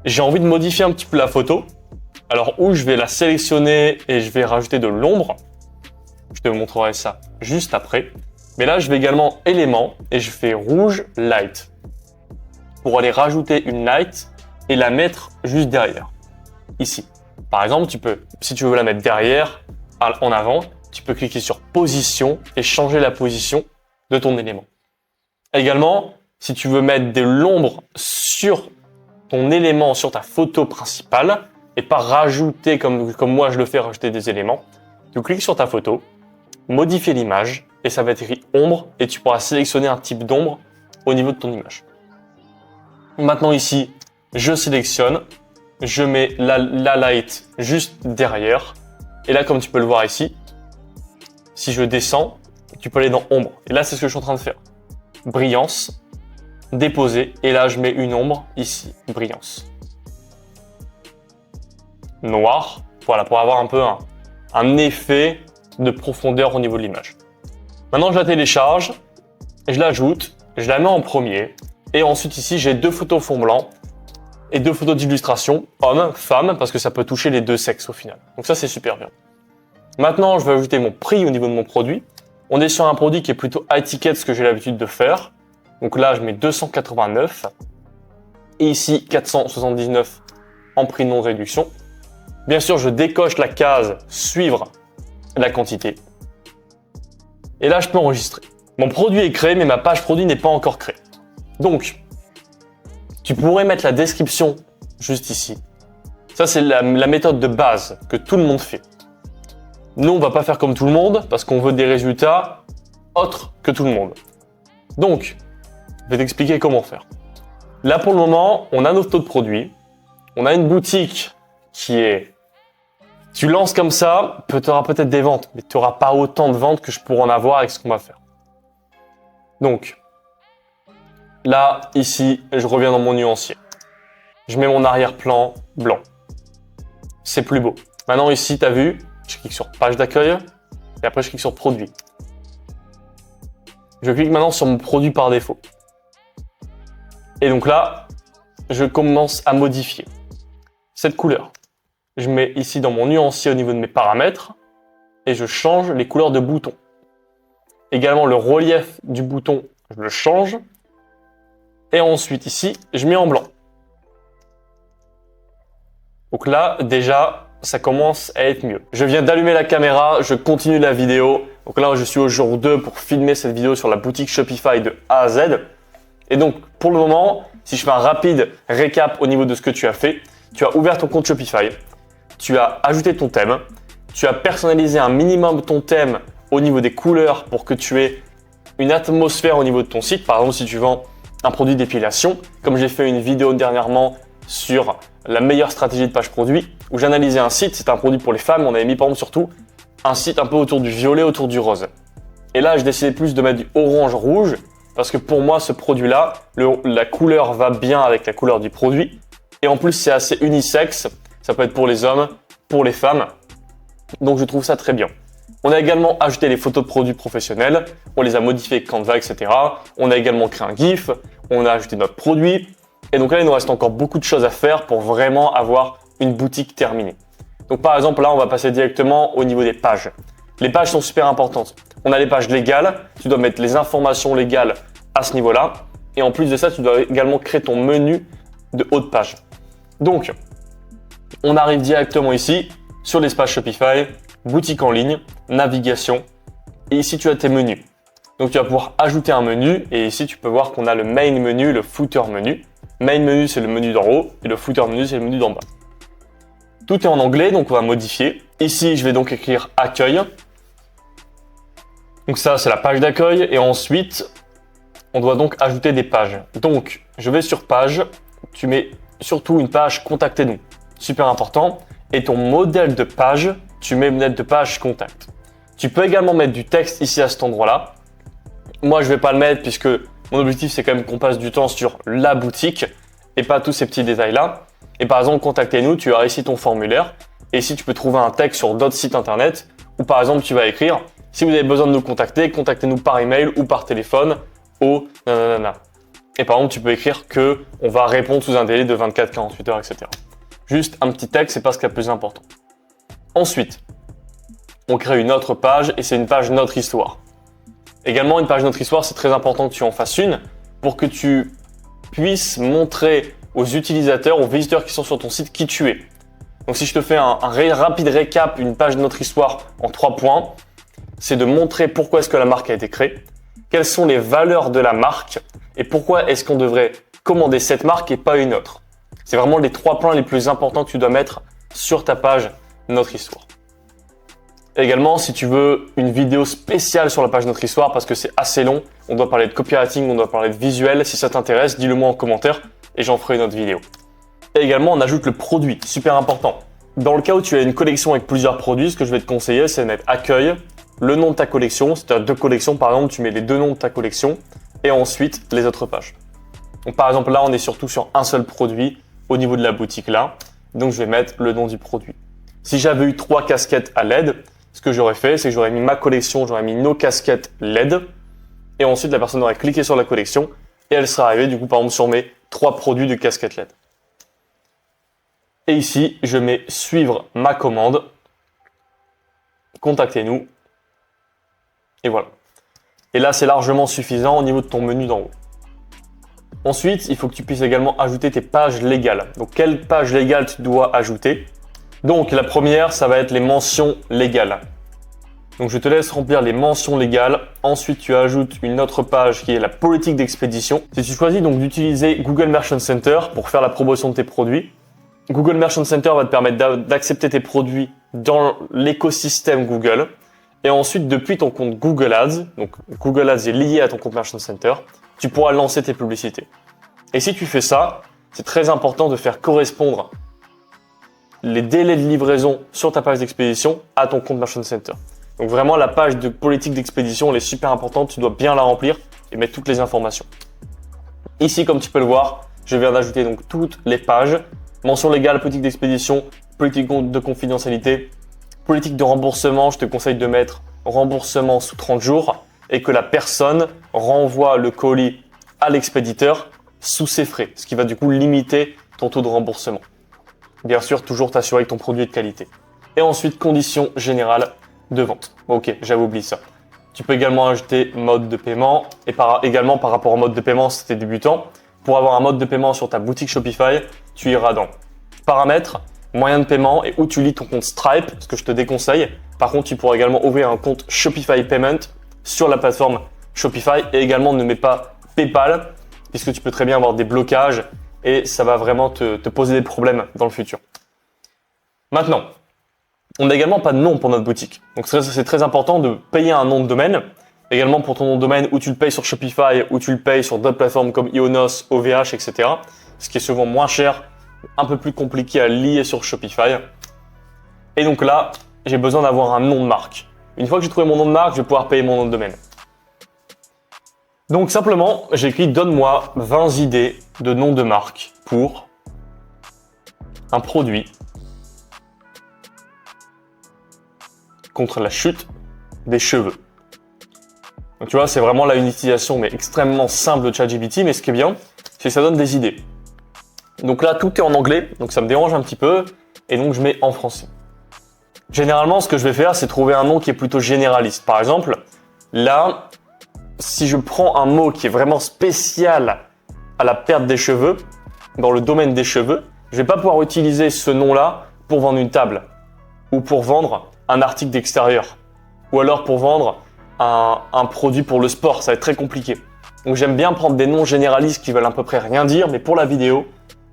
Speaker 1: J'ai envie de modifier un petit peu la photo. Alors, où je vais la sélectionner et je vais rajouter de l'ombre. Je te montrerai ça juste après. Mais là, je vais également éléments et je fais rouge light pour aller rajouter une light et la mettre juste derrière. Ici. Par exemple, si tu veux la mettre derrière, en avant, tu peux cliquer sur position et changer la position de ton élément. Également, si tu veux mettre de l'ombre sur ton élément, sur ta photo principale, et pas rajouter comme moi je le fais, rajouter des éléments, tu cliques sur ta photo, modifier l'image, et ça va être écrit ombre, et tu pourras sélectionner un type d'ombre au niveau de ton image. Maintenant ici, je sélectionne, je mets la light juste derrière, et là comme tu peux le voir ici, si je descends, tu peux aller dans ombre. Et là c'est ce que je suis en train de faire. Brillance, déposer, et là je mets une ombre ici, brillance. Noir, voilà, pour avoir un peu un effet de profondeur au niveau de l'image. Maintenant je la télécharge, je l'ajoute, je la mets en premier, et ensuite ici j'ai deux photos fond blanc, et deux photos d'illustration, homme, femme, parce que ça peut toucher les deux sexes au final. Donc ça c'est super bien. Maintenant je vais ajouter mon prix au niveau de mon produit. On est sur un produit qui est plutôt high ticket, ce que j'ai l'habitude de faire. Donc là je mets 289, et ici 479 en prix non réduction. Bien sûr je décoche la case suivre la quantité. Et là je peux enregistrer. Mon produit est créé mais ma page produit n'est pas encore créée. Donc tu pourrais mettre la description juste ici. Ça, c'est la méthode de base que tout le monde fait. Nous, on va pas faire comme tout le monde parce qu'on veut des résultats autres que tout le monde. Donc, je vais t'expliquer comment faire. Là, pour le moment, on a nos taux de produits. On a une boutique qui est... Tu lances comme ça, tu auras peut-être des ventes, mais tu n'auras pas autant de ventes que je pourrais en avoir avec ce qu'on va faire. Donc, là, ici, je reviens dans mon nuancier. Je mets mon arrière-plan blanc. C'est plus beau. Maintenant, ici, tu as vu, je clique sur page d'accueil et après, je clique sur produit. Je clique maintenant sur mon produit par défaut. Et donc là, je commence à modifier cette couleur. Je mets ici dans mon nuancier au niveau de mes paramètres et je change les couleurs de bouton. Également, le relief du bouton, je le change. Et ensuite, ici, je mets en blanc. Donc là, déjà, ça commence à être mieux. Je viens d'allumer la caméra, je continue la vidéo. Donc là, je suis au jour 2 pour filmer cette vidéo sur la boutique Shopify de A à Z. Et donc, pour le moment, si je fais un rapide récap au niveau de ce que tu as fait, tu as ouvert ton compte Shopify, tu as ajouté ton thème, tu as personnalisé un minimum ton thème au niveau des couleurs pour que tu aies une atmosphère au niveau de ton site. Par exemple, si tu vends un produit d'épilation, comme j'ai fait une vidéo dernièrement sur la meilleure stratégie de page produit, où j'analysais un site, c'est un produit pour les femmes, on avait mis par exemple surtout un site un peu autour du violet, autour du rose. Et là, je décidais plus de mettre du orange-rouge, parce que pour moi, ce produit-là, la couleur va bien avec la couleur du produit. Et en plus, c'est assez unisexe, ça peut être pour les hommes, pour les femmes. Donc, je trouve ça très bien. On a également ajouté les photos de produits professionnels, on les a modifiés avec Canva, etc. On a également créé un GIF, on a ajouté notre produit. Et donc là, il nous reste encore beaucoup de choses à faire pour vraiment avoir une boutique terminée. Donc par exemple, là, on va passer directement au niveau des pages. Les pages sont super importantes. On a les pages légales, tu dois mettre les informations légales à ce niveau-là. Et en plus de ça, tu dois également créer ton menu de haut de page. Donc, on arrive directement ici sur l'espace Shopify, boutique en ligne, navigation. Et ici, tu as tes menus. Donc, tu vas pouvoir ajouter un menu. Et ici, tu peux voir qu'on a le main menu, le footer menu. Main menu, c'est le menu d'en haut. Et le footer menu, c'est le menu d'en bas. Tout est en anglais, donc on va modifier. Ici, je vais donc écrire accueil. Donc ça, c'est la page d'accueil. Et ensuite, on doit donc ajouter des pages. Donc, je vais sur page. Tu mets surtout une page contactez-nous. Super important. Et ton modèle de page, tu mets modèle de page contact. Tu peux également mettre du texte ici à cet endroit-là. Moi, je vais pas le mettre puisque mon objectif, c'est quand même qu'on passe du temps sur la boutique et pas tous ces petits détails-là. Et par exemple, contactez-nous, tu as ici ton formulaire. Et ici, tu peux trouver un texte sur d'autres sites internet où par exemple, tu vas écrire si vous avez besoin de nous contacter, contactez-nous par email ou par téléphone au nanana. Et par exemple, tu peux écrire que on va répondre sous un délai de 24-48 heures, etc. Juste un petit texte, c'est pas ce qui est le plus important. Ensuite, on crée une autre page et c'est une page Notre Histoire. Également, une page Notre Histoire, c'est très important que tu en fasses une pour que tu puisses montrer aux utilisateurs, aux visiteurs qui sont sur ton site qui tu es. Donc si je te fais un rapide récap, une page de Notre Histoire en 3 points, c'est de montrer pourquoi est-ce que la marque a été créée, quelles sont les valeurs de la marque et pourquoi est-ce qu'on devrait commander cette marque et pas une autre. C'est vraiment les 3 points les plus importants que tu dois mettre sur ta page Notre Histoire. Également, si tu veux une vidéo spéciale sur la page Notre Histoire parce que c'est assez long, on doit parler de copywriting, on doit parler de visuel, si ça t'intéresse, dis-le moi en commentaire et j'en ferai une autre vidéo. Et également, on ajoute le produit, super important. Dans le cas où tu as une collection avec plusieurs produits, ce que je vais te conseiller, c'est de mettre accueil, le nom de ta collection. Si tu as 2 collections, par exemple, tu mets les 2 noms de ta collection et ensuite les autres pages. Donc par exemple, là, on est surtout sur un seul produit au niveau de la boutique là. Donc je vais mettre le nom du produit. Si j'avais eu 3 casquettes à LED, ce que j'aurais fait, c'est que j'aurais mis ma collection, j'aurais mis nos casquettes LED et ensuite la personne aurait cliqué sur la collection et elle serait arrivée du coup par exemple sur mes 3 produits de casquettes LED. Et ici, je mets suivre ma commande, contactez-nous et voilà. Et là, c'est largement suffisant au niveau de ton menu d'en haut. Ensuite, il faut que tu puisses également ajouter tes pages légales. Donc, quelle page légale tu dois ajouter? Donc, la première, ça va être les mentions légales. Donc, je te laisse remplir les mentions légales. Ensuite, tu ajoutes une autre page qui est la politique d'expédition. Si tu choisis donc d'utiliser Google Merchant Center pour faire la promotion de tes produits, Google Merchant Center va te permettre d'accepter tes produits dans l'écosystème Google. Et ensuite, depuis ton compte Google Ads, donc Google Ads est lié à ton compte Merchant Center, tu pourras lancer tes publicités. Et si tu fais ça, c'est très important de faire correspondre les délais de livraison sur ta page d'expédition à ton compte Merchant Center. Donc vraiment, la page de politique d'expédition, elle est super importante, tu dois bien la remplir et mettre toutes les informations. Ici, comme tu peux le voir, je viens d'ajouter donc toutes les pages. Mention légale, politique d'expédition, politique de confidentialité, politique de remboursement, je te conseille de mettre remboursement sous 30 jours et que la personne renvoie le colis à l'expéditeur sous ses frais, ce qui va du coup limiter ton taux de remboursement. Bien sûr, toujours t'assurer que ton produit est de qualité. Et ensuite, conditions générales de vente. Ok, j'avais oublié ça. Tu peux également ajouter mode de paiement. Et également par rapport au mode de paiement si tu es débutant, pour avoir un mode de paiement sur ta boutique Shopify, tu iras dans paramètres, moyens de paiement et où tu lis ton compte Stripe, ce que je te déconseille. Par contre, tu pourras également ouvrir un compte Shopify Payment sur la plateforme Shopify et également ne mets pas PayPal puisque tu peux très bien avoir des blocages et ça va vraiment te poser des problèmes dans le futur. Maintenant, on n'a également pas de nom pour notre boutique. Donc c'est très important de payer un nom de domaine. Également pour ton nom de domaine, où tu le payes sur Shopify, ou tu le payes sur d'autres plateformes comme Ionos, OVH, etc. Ce qui est souvent moins cher, un peu plus compliqué à lier sur Shopify. Et donc là, j'ai besoin d'avoir un nom de marque. Une fois que j'ai trouvé mon nom de marque, je vais pouvoir payer mon nom de domaine. Donc simplement, j'ai écrit « Donne-moi 20 idées de nom de marque pour un produit contre la chute des cheveux ». Donc tu vois, c'est vraiment là une utilisation mais extrêmement simple de ChatGPT, mais ce qui est bien, c'est que ça donne des idées. Donc là, tout est en anglais, donc ça me dérange un petit peu, et donc je mets en français. Généralement, ce que je vais faire, c'est trouver un nom qui est plutôt généraliste. Par exemple, là, si je prends un mot qui est vraiment spécial à la perte des cheveux, dans le domaine des cheveux, je vais pas pouvoir utiliser ce nom-là pour vendre une table, ou pour vendre un article d'extérieur, ou alors pour vendre un produit pour le sport, ça va être très compliqué. Donc j'aime bien prendre des noms généralistes qui veulent à peu près rien dire, mais pour la vidéo,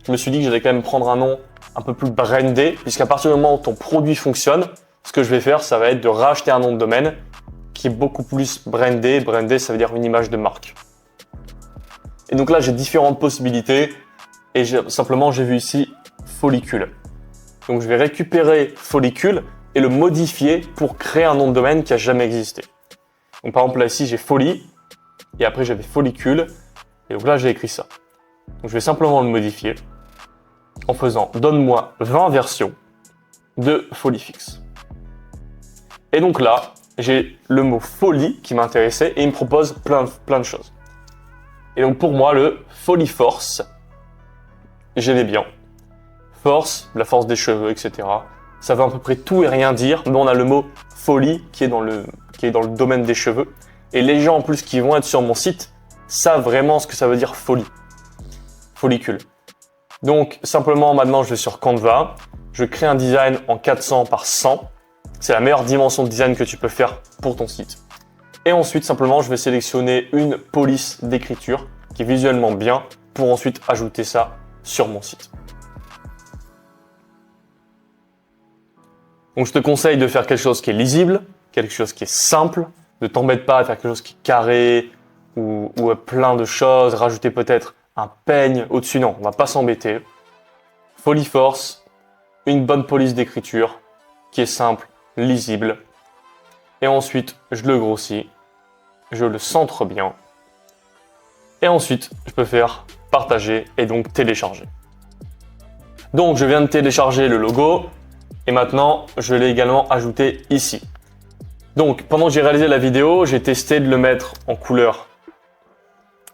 Speaker 1: je me suis dit que j'allais quand même prendre un nom un peu plus brandé, puisqu'à partir du moment où ton produit fonctionne, ce que je vais faire, ça va être de racheter un nom de domaine qui est beaucoup plus brandé. Brandé, ça veut dire une image de marque. Et donc là, j'ai différentes possibilités, et simplement, j'ai vu ici follicule. Donc je vais récupérer follicule et le modifier pour créer un nom de domaine qui n'a jamais existé. Donc par exemple là ici j'ai folie et après j'avais follicule et donc là j'ai écrit ça. Donc je vais simplement le modifier en faisant donne-moi 20 versions de Folifix. Et donc là j'ai le mot folie qui m'intéressait et il me propose plein de choses. Et donc pour moi le Foliforce, j'aimais bien. Force, la force des cheveux, etc. Ça veut à peu près tout et rien dire, mais on a le mot folie qui est dans le domaine des cheveux. Et les gens en plus qui vont être sur mon site savent vraiment ce que ça veut dire folie. Follicule. Donc simplement maintenant je vais sur Canva, je crée un design en 400 par 100. C'est la meilleure dimension de design que tu peux faire pour ton site. Et ensuite simplement je vais sélectionner une police d'écriture qui est visuellement bien pour ensuite ajouter ça sur mon site. Donc je te conseille de faire quelque chose qui est lisible, quelque chose qui est simple, ne t'embête pas à faire quelque chose qui est carré ou plein de choses, rajouter peut-être un peigne au-dessus, non, on va pas s'embêter. Foliforce, une bonne police d'écriture qui est simple, lisible. Et ensuite, je le grossis, je le centre bien. Et ensuite, je peux faire partager et donc télécharger. Donc je viens de télécharger le logo. Et maintenant, je l'ai également ajouté ici. Donc, pendant que j'ai réalisé la vidéo, j'ai testé de le mettre en couleur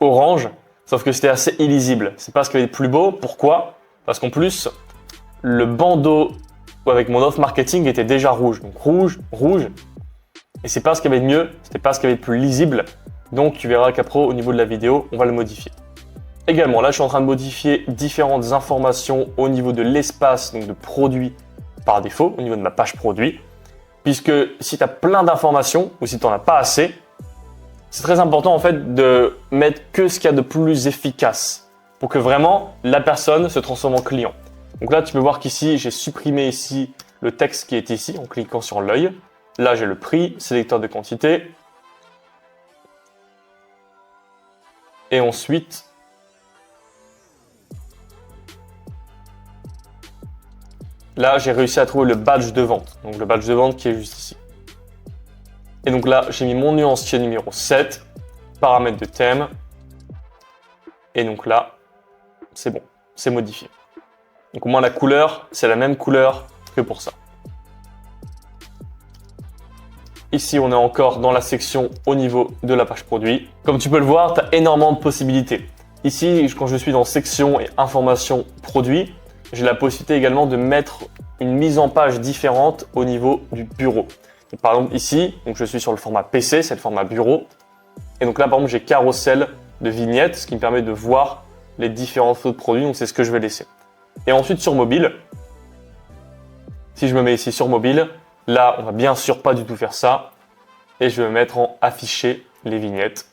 Speaker 1: orange, sauf que c'était assez illisible. C'est pas ce qu'il y avait de plus beau. Pourquoi? Parce qu'en plus, le bandeau avec mon offre marketing était déjà rouge. Donc rouge, rouge. Et c'est pas ce qu'il y avait de mieux, c'était pas ce qu'il y avait de plus lisible. Donc tu verras qu'après, au niveau de la vidéo, on va le modifier. Également, là, je suis en train de modifier différentes informations au niveau de l'espace, donc de produits par défaut, au niveau de ma page produit. Puisque si tu as plein d'informations ou si tu n'en as pas assez, c'est très important en fait de mettre que ce qu'il y a de plus efficace pour que vraiment la personne se transforme en client. Donc là, tu peux voir qu'ici, j'ai supprimé ici le texte qui est ici en cliquant sur l'œil. Là, j'ai le prix, sélecteur de quantité. Et ensuite, là, j'ai réussi à trouver le badge de vente. Donc, le badge de vente qui est juste ici. Et donc là, j'ai mis mon nuancier numéro 7, paramètres de thème. Et donc là, c'est bon, c'est modifié. Donc au moins la couleur, c'est la même couleur que pour ça. Ici, on est encore dans la section au niveau de la page produit. Comme tu peux le voir, tu as énormément de possibilités. Ici, quand je suis dans section et information produit, j'ai la possibilité également de mettre une mise en page différente au niveau du bureau. Donc, par exemple, ici, donc je suis sur le format PC, c'est le format bureau. Et donc là, par exemple, j'ai carrousel de vignettes, ce qui me permet de voir les différentes photos de produits. Donc, c'est ce que je vais laisser. Et ensuite, sur mobile, si je me mets ici sur mobile, là, on va bien sûr pas du tout faire ça. Et je vais mettre en afficher les vignettes.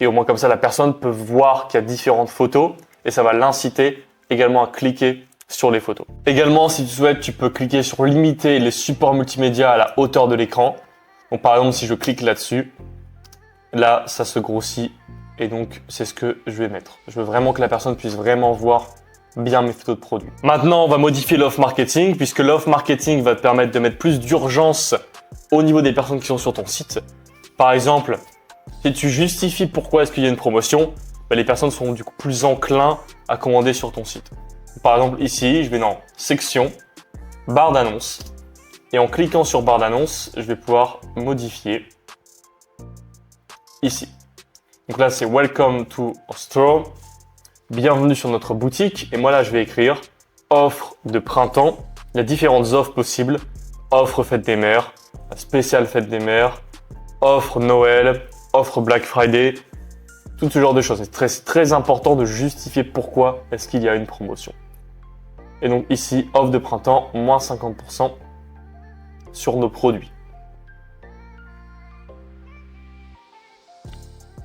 Speaker 1: Et au moins comme ça, la personne peut voir qu'il y a différentes photos et ça va l'inciter également à cliquer sur les photos. Également, si tu souhaites, tu peux cliquer sur limiter les supports multimédia à la hauteur de l'écran. Donc par exemple, si je clique là-dessus, là, ça se grossit et donc c'est ce que je vais mettre. Je veux vraiment que la personne puisse vraiment voir bien mes photos de produits. Maintenant, on va modifier l'offre marketing puisque l'offre marketing va te permettre de mettre plus d'urgence au niveau des personnes qui sont sur ton site. Par exemple, si tu justifies pourquoi est-ce qu'il y a une promotion, les personnes seront du coup plus enclins à commander sur ton site. Par exemple, ici, je vais dans section, barre d'annonces. Et en cliquant sur barre d'annonces, je vais pouvoir modifier ici. Donc là, c'est Welcome to our store. Bienvenue sur notre boutique. Et moi là, je vais écrire offre de printemps. Il y a différentes offres possibles. Offre fête des mères, spéciale fête des mères, offre Noël, offre Black Friday, tout ce genre de choses. C'est très important de justifier pourquoi est-ce qu'il y a une promotion. Et donc ici, offre de printemps, moins 50% sur nos produits.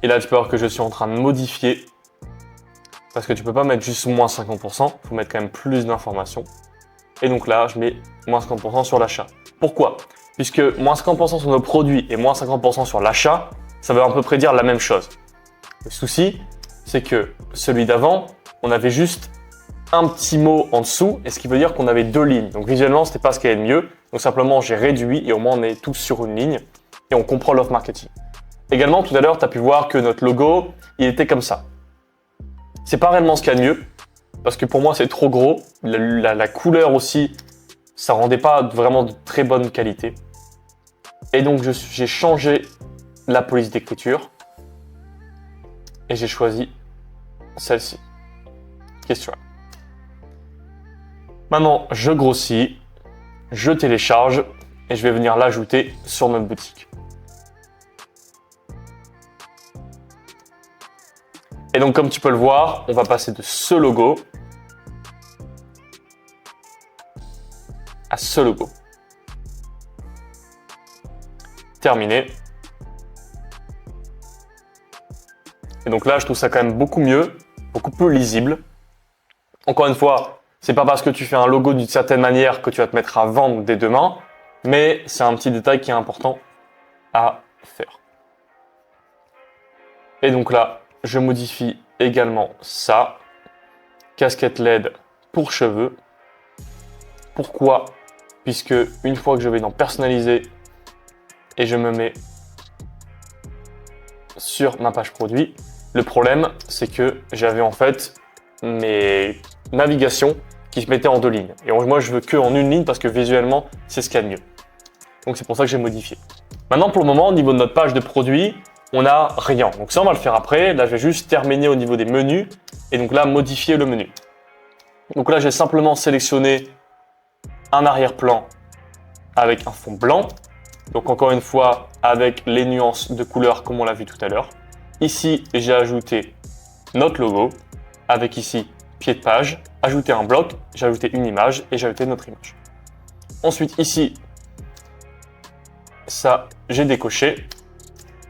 Speaker 1: Et là, tu peux voir que je suis en train de modifier parce que tu peux pas mettre juste moins 50%, il faut mettre quand même plus d'informations. Et donc là, je mets moins 50% sur l'achat. Pourquoi? Puisque moins 50% sur nos produits et moins 50% sur l'achat, ça veut à peu près dire la même chose. Le souci, c'est que celui d'avant, on avait juste un petit mot en dessous, et ce qui veut dire qu'on avait deux lignes. Donc visuellement, c'était pas ce qui allait de mieux. Donc simplement, j'ai réduit et au moins on est tous sur une ligne et on comprend l'offre marketing. Également, tout à l'heure, tu as pu voir que notre logo, il était comme ça. C'est pas réellement ce qu'il y a de mieux, parce que pour moi, c'est trop gros. La couleur aussi, ça rendait pas vraiment de très bonne qualité. Et donc, j'ai changé la police d'écriture et j'ai choisi celle-ci. Question. Maintenant, je grossis, je télécharge et je vais venir l'ajouter sur notre boutique. Et donc, comme tu peux le voir, on va passer de ce logo à ce logo. Terminé. Et donc là, je trouve ça quand même beaucoup mieux, beaucoup plus lisible. Encore une fois, c'est pas parce que tu fais un logo d'une certaine manière que tu vas te mettre à vendre dès demain, mais c'est un petit détail qui est important à faire. Et donc là, je modifie également ça. Casquette LED pour cheveux. Pourquoi? Puisque une fois que je vais dans personnaliser et je me mets sur ma page produit, le problème c'est que j'avais en fait mes navigations qui se mettaient en deux lignes. Et moi je veux que en une ligne parce que visuellement c'est ce qu'il y a de mieux. Donc c'est pour ça que j'ai modifié. Maintenant pour le moment au niveau de notre page de produit, on n'a rien. Donc ça on va le faire après. Là je vais juste terminer au niveau des menus et donc là modifier le menu. Donc là j'ai simplement sélectionné un arrière-plan avec un fond blanc. Donc encore une fois avec les nuances de couleurs comme on l'a vu tout à l'heure. Ici j'ai ajouté notre logo avec ici pied de page, ajouter un bloc, j'ai ajouté une image et j'ai ajouté notre image. Ensuite ici, ça j'ai décoché,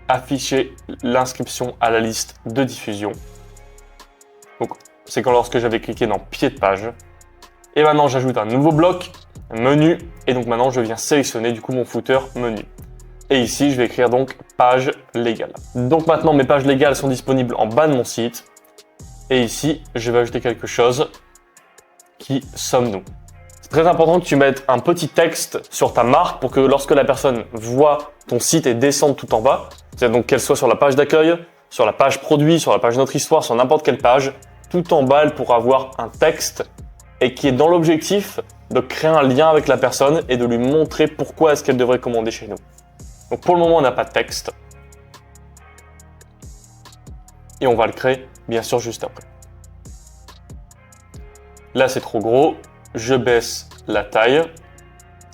Speaker 1: afficher l'inscription à la liste de diffusion. Donc c'est quand lorsque j'avais cliqué dans pied de page. Et maintenant j'ajoute un nouveau bloc, menu, et donc maintenant je viens sélectionner du coup mon footer menu. Et ici je vais écrire donc page légale. Donc maintenant mes pages légales sont disponibles en bas de mon site. Et ici, je vais ajouter quelque chose. Qui sommes-nous? C'est très important que tu mettes un petit texte sur ta marque pour que lorsque la personne voit ton site et descende tout en bas, c'est-à-dire donc qu'elle soit sur la page d'accueil, sur la page produit, sur la page notre histoire, sur n'importe quelle page, tout en bas, elle pourra avoir un texte et qui est dans l'objectif de créer un lien avec la personne et de lui montrer pourquoi est-ce qu'elle devrait commander chez nous. Donc pour le moment, on n'a pas de texte. Et on va le créer, bien sûr, juste après. Là, c'est trop gros. Je baisse la taille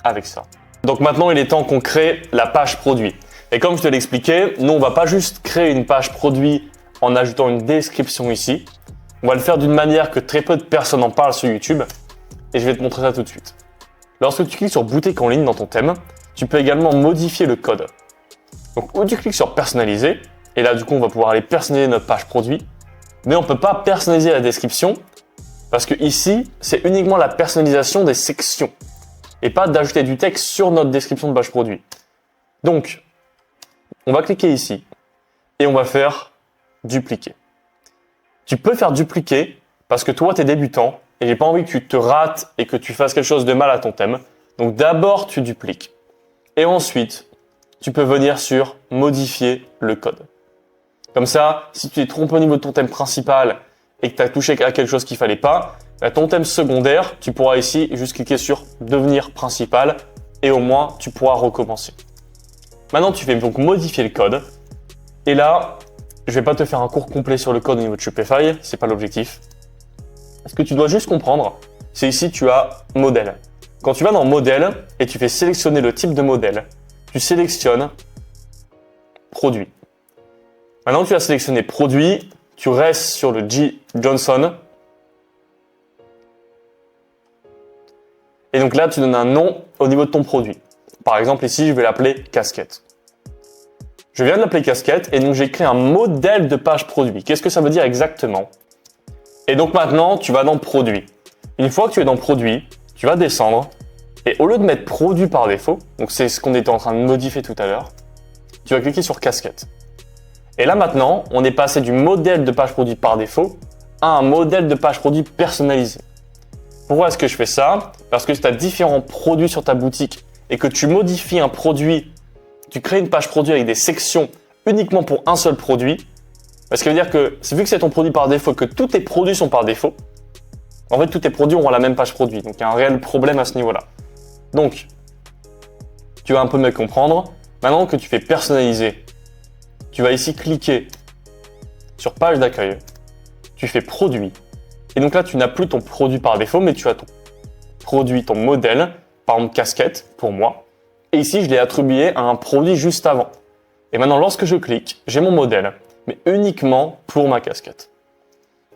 Speaker 1: avec ça. Donc maintenant, il est temps qu'on crée la page produit. Et comme je te l'expliquais, nous, on va pas juste créer une page produit en ajoutant une description ici. On va le faire d'une manière que très peu de personnes en parlent sur YouTube. Et je vais te montrer ça tout de suite. Lorsque tu cliques sur boutique en ligne dans ton thème, tu peux également modifier le code. Donc, ou tu cliques sur personnaliser. Et là, du coup, on va pouvoir aller personnaliser notre page produit. Mais on ne peut pas personnaliser la description parce que ici, c'est uniquement la personnalisation des sections et pas d'ajouter du texte sur notre description de page produit. Donc, on va cliquer ici et on va faire dupliquer. Tu peux faire dupliquer parce que toi, tu es débutant et j'ai pas envie que tu te rates et que tu fasses quelque chose de mal à ton thème. Donc, d'abord, tu dupliques et ensuite, tu peux venir sur modifier le code. Comme ça, si tu t'es trompé au niveau de ton thème principal et que tu as touché à quelque chose qu'il fallait pas, ton thème secondaire, tu pourras ici juste cliquer sur devenir principal et au moins tu pourras recommencer. Maintenant, tu fais donc modifier le code. Et là, je vais pas te faire un cours complet sur le code au niveau de Shopify, c'est pas l'objectif. Ce que tu dois juste comprendre, c'est ici tu as modèle. Quand tu vas dans modèle et tu fais sélectionner le type de modèle, tu sélectionnes produit. Maintenant que tu as sélectionné produit, tu restes sur le G. Johnson. Et donc là, tu donnes un nom au niveau de ton produit. Par exemple, ici, je vais l'appeler casquette. Je viens de l'appeler casquette et donc j'ai créé un modèle de page produit. Qu'est-ce que ça veut dire exactement? Et donc maintenant, tu vas dans produit. Une fois que tu es dans produit, tu vas descendre et au lieu de mettre produit par défaut, donc c'est ce qu'on était en train de modifier tout à l'heure, tu vas cliquer sur casquette. Et là maintenant, on est passé du modèle de page produit par défaut à un modèle de page produit personnalisé. Pourquoi est-ce que je fais ça? Parce que si tu as différents produits sur ta boutique et que tu modifies un produit, tu crées une page produit avec des sections uniquement pour un seul produit, ce qui veut dire que vu que c'est ton produit par défaut, que tous tes produits sont par défaut, en fait tous tes produits auront la même page produit. Donc il y a un réel problème à ce niveau-là. Donc, tu vas un peu mieux comprendre. Maintenant que tu fais personnaliser, tu vas ici cliquer sur page d'accueil, tu fais produit. Et donc là, tu n'as plus ton produit par défaut, mais tu as ton produit, ton modèle, par exemple casquette pour moi. Et ici, je l'ai attribué à un produit juste avant. Et maintenant, lorsque je clique, j'ai mon modèle, mais uniquement pour ma casquette.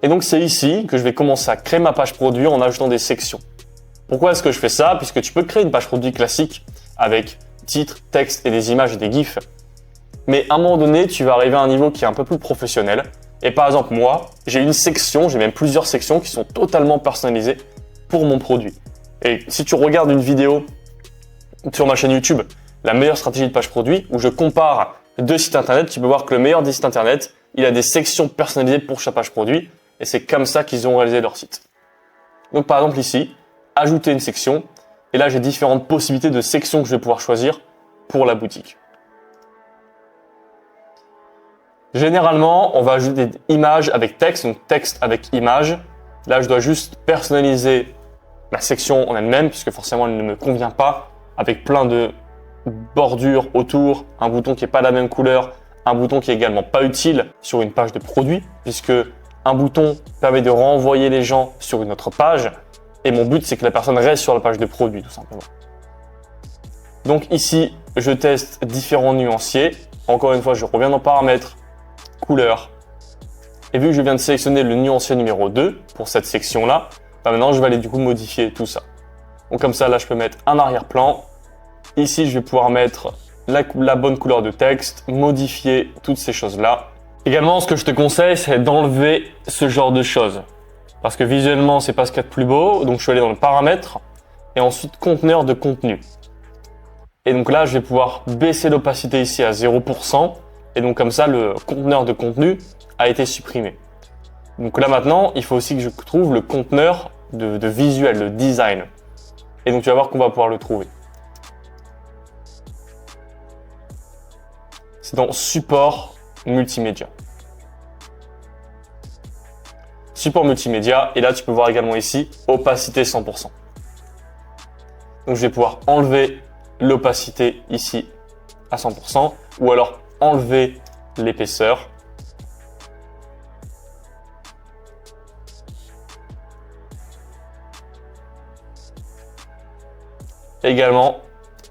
Speaker 1: Et donc, c'est ici que je vais commencer à créer ma page produit en ajoutant des sections. Pourquoi est-ce que je fais ça? Puisque tu peux créer une page produit classique avec titre, texte et des images et des gifs. Mais à un moment donné, tu vas arriver à un niveau qui est un peu plus professionnel. Et par exemple, moi, j'ai une section, j'ai même plusieurs sections qui sont totalement personnalisées pour mon produit. Et si tu regardes une vidéo sur ma chaîne YouTube, la meilleure stratégie de page produit, où je compare deux sites internet, tu peux voir que le meilleur des sites internet, il a des sections personnalisées pour chaque page produit. Et c'est comme ça qu'ils ont réalisé leur site. Donc par exemple ici, ajouter une section. Et là, j'ai différentes possibilités de sections que je vais pouvoir choisir pour la boutique. Généralement, on va ajouter des images avec texte, donc texte avec image. Là, je dois juste personnaliser la section en elle-même, puisque forcément, elle ne me convient pas, avec plein de bordures autour, un bouton qui n'est pas de la même couleur, un bouton qui est également pas utile sur une page de produit, puisque un bouton permet de renvoyer les gens sur une autre page, et mon but, c'est que la personne reste sur la page de produit, tout simplement. Donc ici, je teste différents nuanciers. Encore une fois, je reviens dans paramètres, couleur. Et vu que je viens de sélectionner le nuancier numéro 2 pour cette section-là, maintenant je vais aller du coup modifier tout ça. Donc comme ça, là je peux mettre un arrière-plan. Ici, je vais pouvoir mettre la bonne couleur de texte, modifier toutes ces choses-là. Également, ce que je te conseille, c'est d'enlever ce genre de choses. Parce que visuellement, c'est pas ce qu'il y a de plus beau. Donc je vais aller dans le paramètre et ensuite conteneur de contenu. Et donc là, je vais pouvoir baisser l'opacité ici à 0%. Et donc comme ça, le conteneur de contenu a été supprimé. Donc là maintenant, il faut aussi que je trouve le conteneur de visuel, le design. Et donc tu vas voir qu'on va pouvoir le trouver. C'est dans support multimédia. Support multimédia. Et là, tu peux voir également ici, opacité 100%. Donc je vais pouvoir enlever l'opacité ici à 100% ou alors enlever l'épaisseur. Également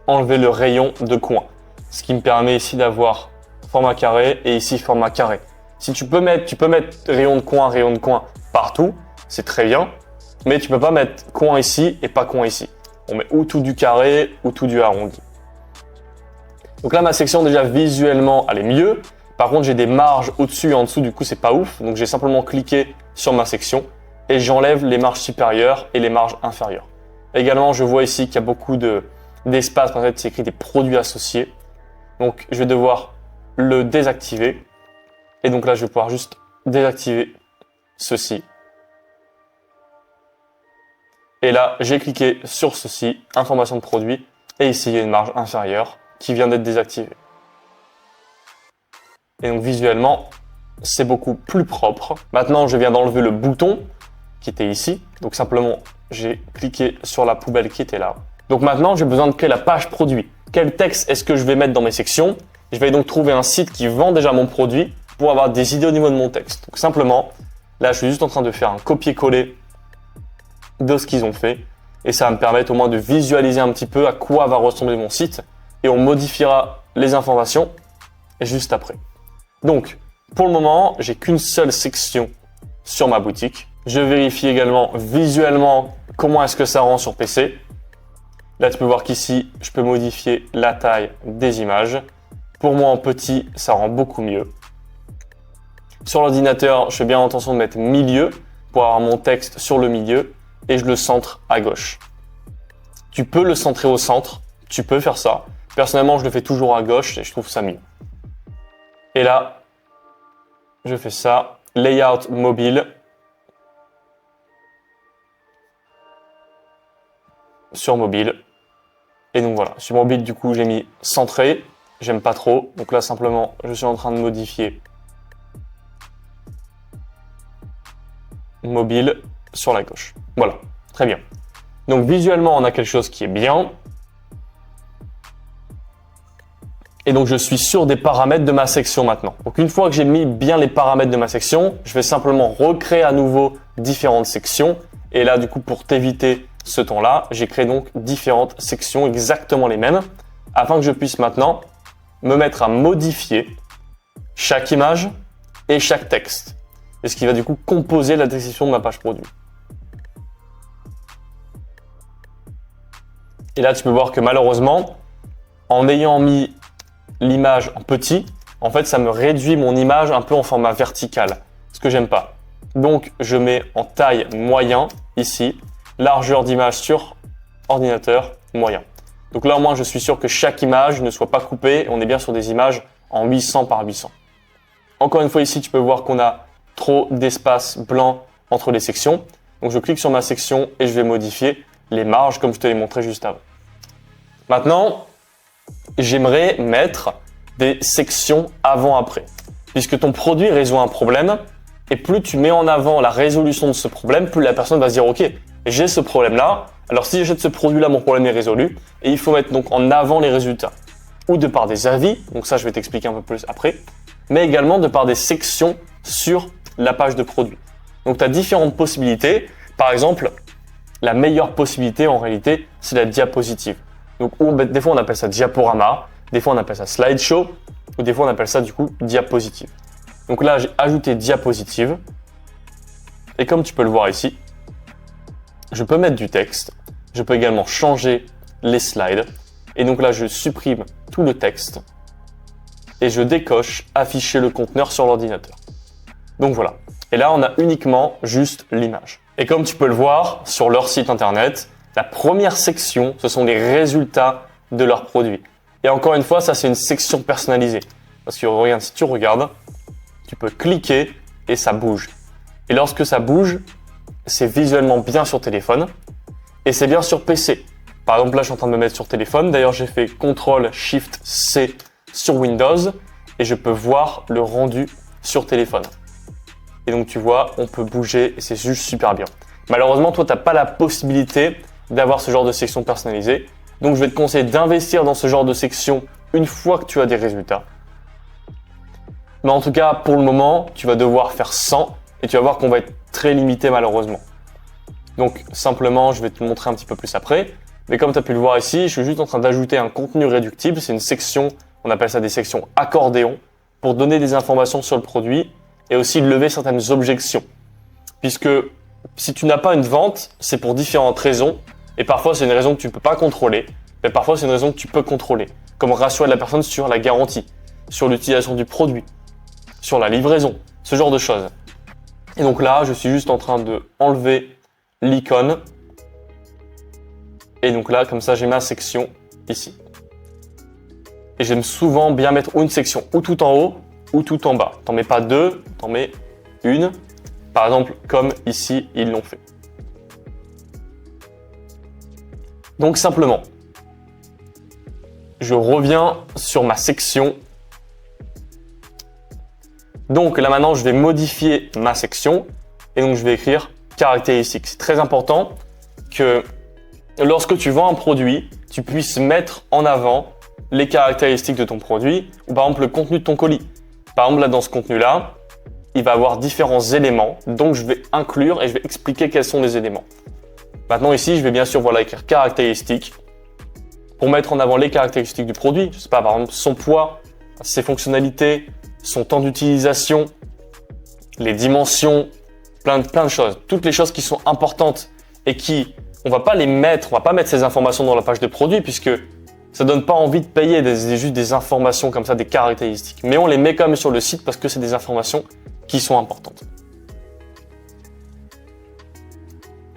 Speaker 1: enlever le rayon de coin, ce qui me permet ici d'avoir format carré et ici format carré. Si tu peux mettre rayon de coin partout, c'est très bien, mais tu peux pas mettre coin ici et pas coin ici. On met ou tout du carré ou tout du arrondi. Donc là, ma section déjà visuellement, elle est mieux. Par contre, j'ai des marges au-dessus et en dessous, du coup, c'est pas ouf. Donc j'ai simplement cliqué sur ma section et j'enlève les marges supérieures et les marges inférieures. Également, je vois ici qu'il y a beaucoup d'espace, en fait, c'est écrit des produits associés. Donc je vais devoir le désactiver. Et donc là, je vais pouvoir juste désactiver ceci. Et là, j'ai cliqué sur ceci, information de produit. Et ici, il y a une marge inférieure qui vient d'être désactivée. Et donc visuellement, c'est beaucoup plus propre. Maintenant, je viens d'enlever le bouton qui était ici. Donc simplement, j'ai cliqué sur la poubelle qui était là. Donc maintenant, j'ai besoin de créer la page produit. Quel texte est-ce que je vais mettre dans mes sections? Je vais donc trouver un site qui vend déjà mon produit pour avoir des idées au niveau de mon texte. Donc simplement, là, je suis juste en train de faire un copier-coller de ce qu'ils ont fait. Et ça va me permettre au moins de visualiser un petit peu à quoi va ressembler mon site. Et on modifiera les informations juste après. Donc, pour le moment, j'ai qu'une seule section sur ma boutique. Je vérifie également visuellement comment est-ce que ça rend sur PC. Là, tu peux voir qu'ici, je peux modifier la taille des images. Pour moi, en petit, ça rend beaucoup mieux. Sur l'ordinateur, je fais bien attention de mettre milieu pour avoir mon texte sur le milieu et je le centre à gauche. Tu peux le centrer au centre, tu peux faire ça. Personnellement, je le fais toujours à gauche et je trouve ça mieux. Et là, je fais ça. Layout mobile. Sur mobile. Et donc voilà, sur mobile, du coup, j'ai mis centré. J'aime pas trop. Donc là, simplement, je suis en train de modifier mobile sur la gauche. Voilà, très bien. Donc visuellement, on a quelque chose qui est bien. Et donc, je suis sur des paramètres de ma section maintenant. Donc, une fois que j'ai mis bien les paramètres de ma section, je vais simplement recréer à nouveau différentes sections. Et là, du coup, pour t'éviter ce temps-là, j'ai créé donc différentes sections exactement les mêmes afin que je puisse maintenant me mettre à modifier chaque image et chaque texte. Et ce qui va du coup composer la description de ma page produit. Et là, tu peux voir que malheureusement, en ayant mis l'image en petit, en fait, ça me réduit mon image un peu en format vertical, ce que j'aime pas. Donc, je mets en taille moyen ici, largeur d'image sur ordinateur moyen. Donc là, au moins, je suis sûr que chaque image ne soit pas coupée. On est bien sur des images en 800 par 800. Encore une fois, ici, tu peux voir qu'on a trop d'espace blanc entre les sections. Donc, je clique sur ma section et je vais modifier les marges comme je te l'ai montré juste avant. Maintenant, j'aimerais mettre des sections avant-après. Puisque ton produit résout un problème, et plus tu mets en avant la résolution de ce problème, plus la personne va se dire « Ok, j'ai ce problème-là, alors si j'achète ce produit-là, mon problème est résolu. » Et il faut mettre donc en avant les résultats. Ou de par des avis, donc ça je vais t'expliquer un peu plus après, mais également de par des sections sur la page de produit. Donc tu as différentes possibilités. Par exemple, la meilleure possibilité en réalité, c'est la diapositive. Donc des fois on appelle ça diaporama, des fois on appelle ça slideshow, ou des fois on appelle ça du coup diapositive. Donc là j'ai ajouté diapositive, et comme tu peux le voir ici, je peux mettre du texte, je peux également changer les slides, et donc là je supprime tout le texte, et je décoche afficher le conteneur sur l'ordinateur. Donc voilà, et là on a uniquement juste l'image. Et comme tu peux le voir sur leur site internet, la première section, ce sont les résultats de leurs produits. Et encore une fois, ça c'est une section personnalisée. Parce que regarde, si tu regardes, tu peux cliquer et ça bouge. Et lorsque ça bouge, c'est visuellement bien sur téléphone et c'est bien sur PC. Par exemple, là, je suis en train de me mettre sur téléphone. D'ailleurs, j'ai fait CTRL-SHIFT-C sur Windows et je peux voir le rendu sur téléphone. Et donc, tu vois, on peut bouger et c'est juste super bien. Malheureusement, toi, tu n'as pas la possibilité d'avoir ce genre de section personnalisée. Donc je vais te conseiller d'investir dans ce genre de section une fois que tu as des résultats. Mais en tout cas, pour le moment, tu vas devoir faire 100 et tu vas voir qu'on va être très limité malheureusement. Donc simplement, je vais te montrer un petit peu plus après. Mais comme tu as pu le voir ici, je suis juste en train d'ajouter un contenu réductible. C'est une section, on appelle ça des sections accordéon, pour donner des informations sur le produit et aussi lever certaines objections. Puisque si tu n'as pas une vente, c'est pour différentes raisons. Et parfois, c'est une raison que tu ne peux pas contrôler. Mais parfois, c'est une raison que tu peux contrôler. Comme rassurer la personne sur la garantie, sur l'utilisation du produit, sur la livraison, ce genre de choses. Et donc là, je suis juste en train de enlever l'icône. Et donc là, comme ça, j'ai ma section ici. Et j'aime souvent bien mettre une section ou tout en haut ou tout en bas. T'en mets pas deux, t'en mets une. Par exemple, comme ici, ils l'ont fait. Donc simplement, je reviens sur ma section. Donc là maintenant, je vais modifier ma section et donc je vais écrire caractéristiques. C'est très important que lorsque tu vends un produit, tu puisses mettre en avant les caractéristiques de ton produit ou par exemple le contenu de ton colis. Par exemple là dans ce contenu-là, il va avoir différents éléments, donc je vais inclure et je vais expliquer quels sont les éléments. Maintenant ici, je vais bien sûr écrire caractéristiques pour mettre en avant les caractéristiques du produit. Je sais pas, par exemple son poids, ses fonctionnalités, son temps d'utilisation, les dimensions, plein de choses. Toutes les choses qui sont importantes et qui, on va pas mettre ces informations dans la page de produit puisque ça donne pas envie de payer juste des informations comme ça, des caractéristiques. Mais on les met quand même sur le site parce que c'est des informations qui sont importantes.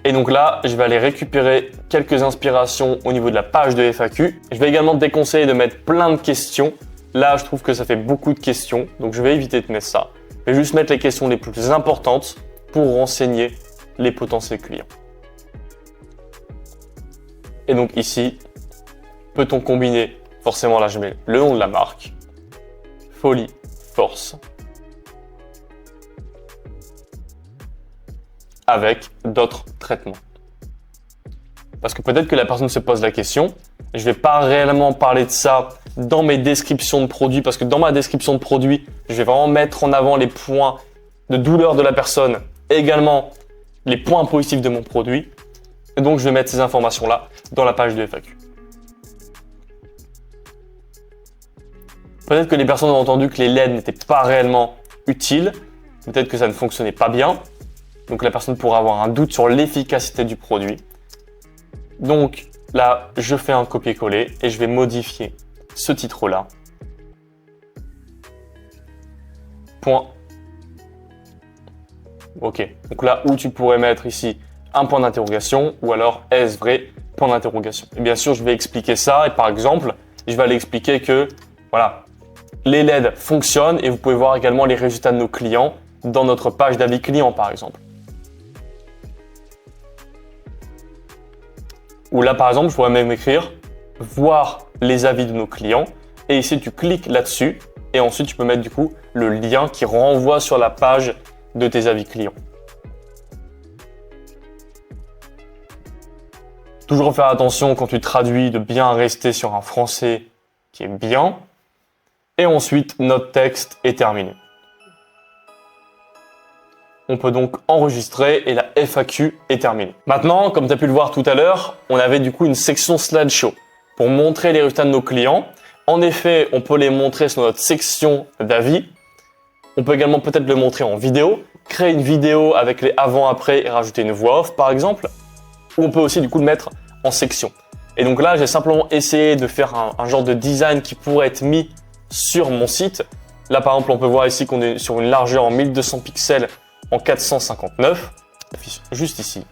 Speaker 1: Et donc là, je vais aller récupérer quelques inspirations au niveau de la page de FAQ. Je vais également te déconseiller de mettre plein de questions. Là, je trouve que ça fait beaucoup de questions, donc je vais éviter de mettre ça. Je vais juste mettre les questions les plus importantes pour renseigner les potentiels clients. Et donc ici, peut-on combiner, forcément là je mets le nom de la marque, Folie Force, avec d'autres traitements. Parce que peut-être que la personne se pose la question, je ne vais pas réellement parler de ça dans mes descriptions de produits, parce que dans ma description de produit, je vais vraiment mettre en avant les points de douleur de la personne, et également les points positifs de mon produit. Et donc je vais mettre ces informations-là dans la page de FAQ. Peut-être que les personnes ont entendu que les LED n'étaient pas réellement utiles, peut-être que ça ne fonctionnait pas bien, donc la personne pourra avoir un doute sur l'efficacité du produit. Donc là, je fais un copier-coller et je vais modifier ce titre-là. Point. Ok, donc là où tu pourrais mettre ici un point d'interrogation ou alors est-ce vrai, point d'interrogation. Et bien sûr, je vais expliquer ça et par exemple, je vais aller expliquer que voilà, les LED fonctionnent et vous pouvez voir également les résultats de nos clients dans notre page d'avis client par exemple. Ou là par exemple, je pourrais même écrire voir les avis de nos clients et ici tu cliques là-dessus et ensuite tu peux mettre du coup le lien qui renvoie sur la page de tes avis clients. Toujours faire attention quand tu traduis de bien rester sur un français qui est bien. Et ensuite, notre texte est terminé. On peut donc enregistrer et la FAQ est terminée. Maintenant, comme tu as pu le voir tout à l'heure, on avait du coup une section slideshow pour montrer les résultats de nos clients. En effet, on peut les montrer sur notre section d'avis. On peut également peut-être le montrer en vidéo, créer une vidéo avec les avant-après et rajouter une voix off par exemple. Ou on peut aussi du coup le mettre en section. Et donc là, j'ai simplement essayé de faire un genre de design qui pourrait être mis sur mon site. Là par exemple, on peut voir ici qu'on est sur une largeur en 1200 pixels en 459, juste ici.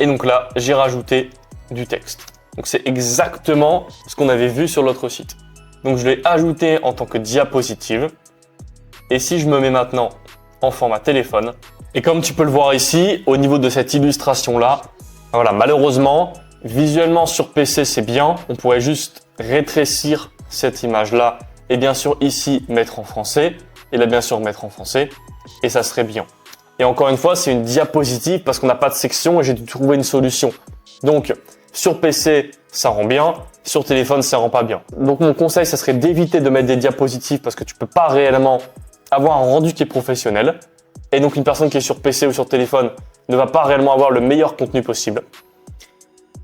Speaker 1: Et donc là, j'ai rajouté du texte. Donc c'est exactement ce qu'on avait vu sur l'autre site. Donc je l'ai ajouté en tant que diapositive. Et si je me mets maintenant en format téléphone, et comme tu peux le voir ici, au niveau de cette illustration-là, voilà, malheureusement, visuellement sur PC c'est bien, on pourrait juste rétrécir cette image-là et bien sûr ici mettre en français, et là bien sûr mettre en français, et ça serait bien. Et encore une fois, c'est une diapositive parce qu'on n'a pas de section et j'ai dû trouver une solution. Donc, sur PC, ça rend bien. Sur téléphone, ça rend pas bien. Donc, mon conseil, ça serait d'éviter de mettre des diapositives parce que tu peux pas réellement avoir un rendu qui est professionnel. Et donc, une personne qui est sur PC ou sur téléphone ne va pas réellement avoir le meilleur contenu possible.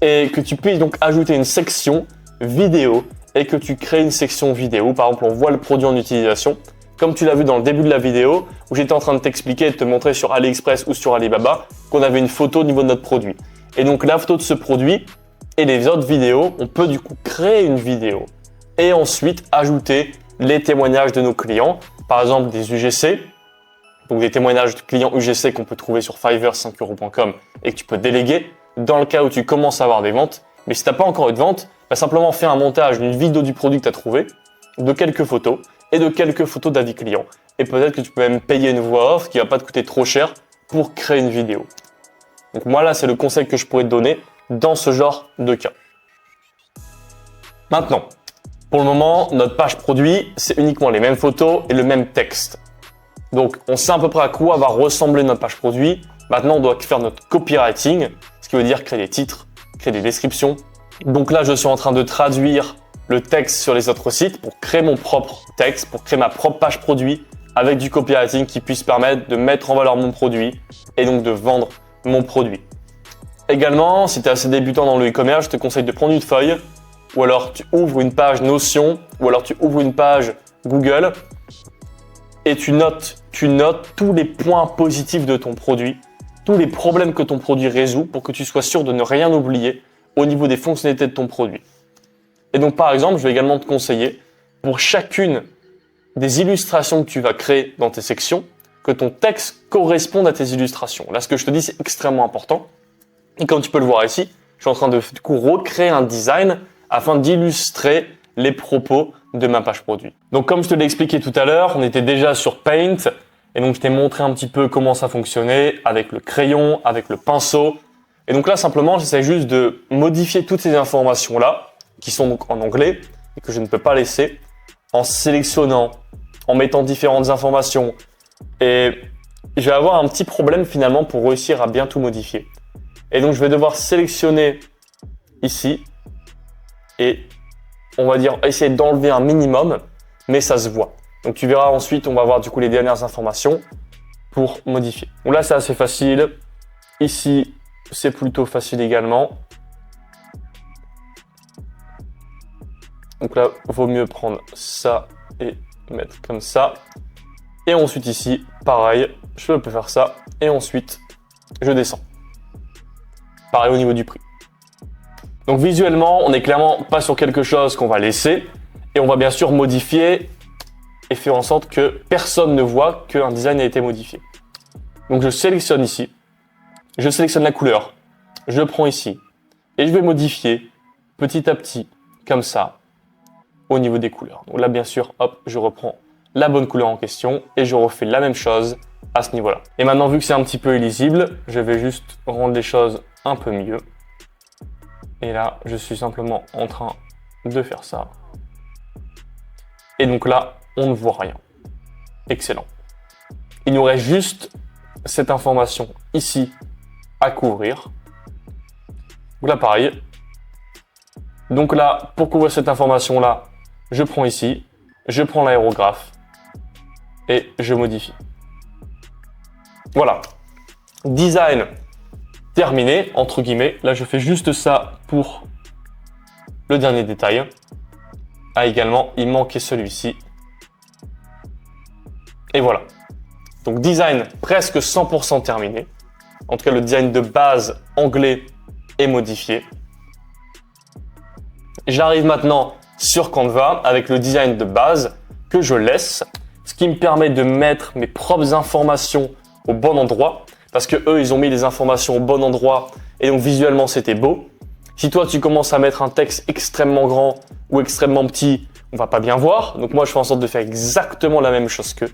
Speaker 1: Et que tu puisses donc ajouter une section vidéo et que tu crées une section vidéo. Par exemple, on voit le produit en utilisation. Comme tu l'as vu dans le début de la vidéo, où j'étais en train de t'expliquer et de te montrer sur AliExpress ou sur Alibaba qu'on avait une photo au niveau de notre produit. Et donc, la photo de ce produit et les autres vidéos, on peut du coup créer une vidéo et ensuite ajouter les témoignages de nos clients. Par exemple, des UGC, donc des témoignages de clients UGC qu'on peut trouver sur Fiverr 5€ et que tu peux déléguer dans le cas où tu commences à avoir des ventes. Mais si tu n'as pas encore eu de vente, simplement fais un montage d'une vidéo du produit que tu as trouvé, de quelques photos et de quelques photos d'avis clients. Et peut-être que tu peux même payer une voix off qui va pas te coûter trop cher pour créer une vidéo. Donc moi là, c'est le conseil que je pourrais te donner dans ce genre de cas. Maintenant, pour le moment, notre page produit, c'est uniquement les mêmes photos et le même texte. Donc, on sait à peu près à quoi va ressembler notre page produit. Maintenant, on doit faire notre copywriting, ce qui veut dire créer des titres, créer des descriptions. Donc là, je suis en train de traduire le texte sur les autres sites pour créer mon propre texte, pour créer ma propre page produit avec du copywriting qui puisse permettre de mettre en valeur mon produit et donc de vendre mon produit. Également, si tu es assez débutant dans le e-commerce, je te conseille de prendre une feuille ou alors tu ouvres une page Notion ou alors tu ouvres une page Google et tu notes tous les points positifs de ton produit, tous les problèmes que ton produit résout pour que tu sois sûr de ne rien oublier au niveau des fonctionnalités de ton produit. Et donc, par exemple, je vais également te conseiller pour chacune des illustrations que tu vas créer dans tes sections, que ton texte corresponde à tes illustrations. Là, ce que je te dis, c'est extrêmement important. Et comme tu peux le voir ici, je suis en train de du coup recréer un design afin d'illustrer les propos de ma page produit. Donc, comme je te l'ai expliqué tout à l'heure, on était déjà sur Paint. Et donc, je t'ai montré un petit peu comment ça fonctionnait avec le crayon, avec le pinceau. Et donc là, simplement, j'essaie juste de modifier toutes ces informations-là, qui sont donc en anglais et que je ne peux pas laisser, en sélectionnant, en mettant différentes informations. Et je vais avoir un petit problème finalement pour réussir à bien tout modifier. Et donc, je vais devoir sélectionner ici et on va dire essayer d'enlever un minimum, mais ça se voit. Donc, tu verras ensuite, on va voir du coup les dernières informations pour modifier. Donc là, c'est assez facile. Ici, c'est plutôt facile également. Donc là, il vaut mieux prendre ça et mettre comme ça. Et ensuite ici, pareil, je peux faire ça. Et ensuite, je descends. Pareil au niveau du prix. Donc visuellement, on n'est clairement pas sur quelque chose qu'on va laisser. Et on va bien sûr modifier et faire en sorte que personne ne voit qu'un design a été modifié. Donc je sélectionne ici. Je sélectionne la couleur. Je prends ici. Et je vais modifier petit à petit, comme ça, au niveau des couleurs. Donc là, bien sûr, hop, je reprends la bonne couleur en question et je refais la même chose à ce niveau-là. Et maintenant, vu que c'est un petit peu illisible, je vais juste rendre les choses un peu mieux. Et là, je suis simplement en train de faire ça. Et donc là, on ne voit rien. Excellent. Il nous reste juste cette information ici à couvrir. Donc là, pareil. Donc là, pour couvrir cette information-là, je prends ici, je prends l'aérographe et je modifie. Voilà. Design terminé, entre guillemets. Là, je fais juste ça pour le dernier détail. Ah, également, il manquait celui-ci. Et voilà. Donc, design presque 100% terminé. En tout cas, le design de base anglais est modifié. J'arrive maintenant sur Canva avec le design de base que je laisse, ce qui me permet de mettre mes propres informations au bon endroit parce que eux, ils ont mis les informations au bon endroit et donc visuellement, c'était beau. Si toi, tu commences à mettre un texte extrêmement grand ou extrêmement petit, on va pas bien voir. Donc moi, je fais en sorte de faire exactement la même chose qu'eux.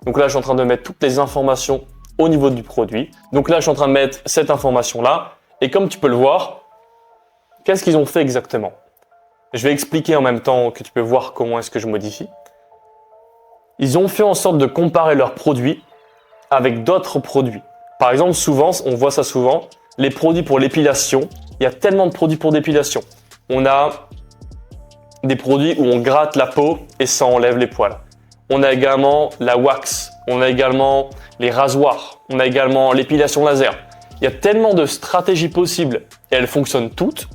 Speaker 1: Donc là, je suis en train de mettre toutes les informations au niveau du produit. Donc là, je suis en train de mettre cette information-là. Et comme tu peux le voir, qu'est-ce qu'ils ont fait exactement? Je vais expliquer en même temps que tu peux voir comment est-ce que je modifie. Ils ont fait en sorte de comparer leurs produits avec d'autres produits. Par exemple, souvent, on voit ça souvent, les produits pour l'épilation. Il y a tellement de produits pour l'épilation. On a des produits où on gratte la peau et ça enlève les poils. On a également la wax. On a également les rasoirs. On a également l'épilation laser. Il y a tellement de stratégies possibles et elles fonctionnent toutes.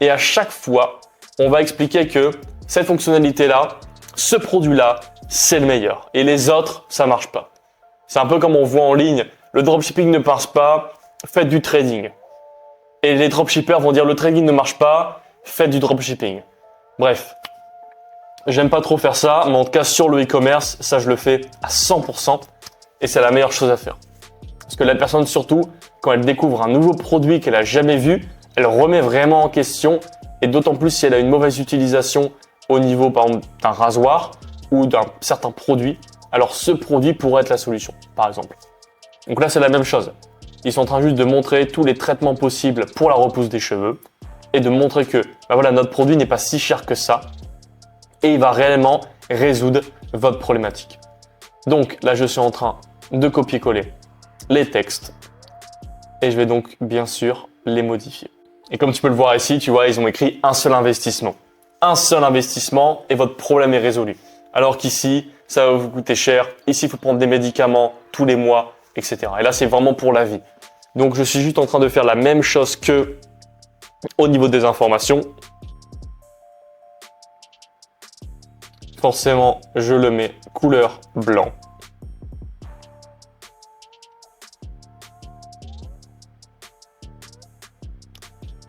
Speaker 1: Et à chaque fois, on va expliquer que cette fonctionnalité-là, ce produit-là, c'est le meilleur. Et les autres, ça marche pas. C'est un peu comme on voit en ligne, le dropshipping ne passe pas, faites du trading. Et les dropshippers vont dire le trading ne marche pas, faites du dropshipping. Bref, j'aime pas trop faire ça, mais en tout cas sur le e-commerce, ça je le fais à 100% et c'est la meilleure chose à faire. Parce que la personne surtout, quand elle découvre un nouveau produit qu'elle a jamais vu, elle remet vraiment en question et d'autant plus si elle a une mauvaise utilisation au niveau par exemple d'un rasoir ou d'un certain produit, alors ce produit pourrait être la solution, par exemple. Donc là c'est la même chose. Ils sont en train juste de montrer tous les traitements possibles pour la repousse des cheveux et de montrer que ben voilà, notre produit n'est pas si cher que ça et il va réellement résoudre votre problématique. Donc là, je suis en train de copier-coller les textes et je vais donc bien sûr les modifier. Et comme tu peux le voir ici, tu vois, ils ont écrit un seul investissement. Un seul investissement et votre problème est résolu. Alors qu'ici, ça va vous coûter cher. Ici, il faut prendre des médicaments tous les mois, etc. Et là, c'est vraiment pour la vie. Donc, je suis juste en train de faire la même chose que au niveau des informations. Forcément, je le mets couleur blanc.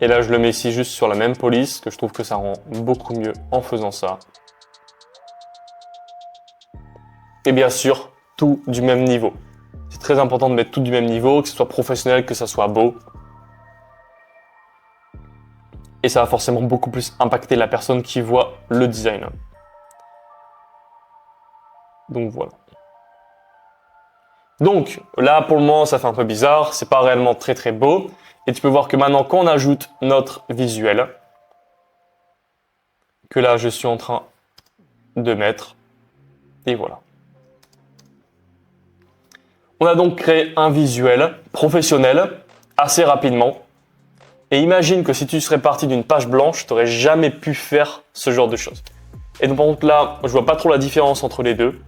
Speaker 1: Et là, je le mets ici juste sur la même police, que je trouve que ça rend beaucoup mieux en faisant ça. Et bien sûr, tout du même niveau. C'est très important de mettre tout du même niveau, que ce soit professionnel, que ça soit beau. Et ça va forcément beaucoup plus impacter la personne qui voit le design. Donc voilà. Donc là, pour le moment, ça fait un peu bizarre. C'est pas réellement très très beau. Et tu peux voir que maintenant, quand on ajoute notre visuel, que là, je suis en train de mettre. Et voilà. On a donc créé un visuel professionnel assez rapidement. Et imagine que si tu serais parti d'une page blanche, tu n'aurais jamais pu faire ce genre de choses. Et donc par contre là, je vois pas trop la différence entre les deux.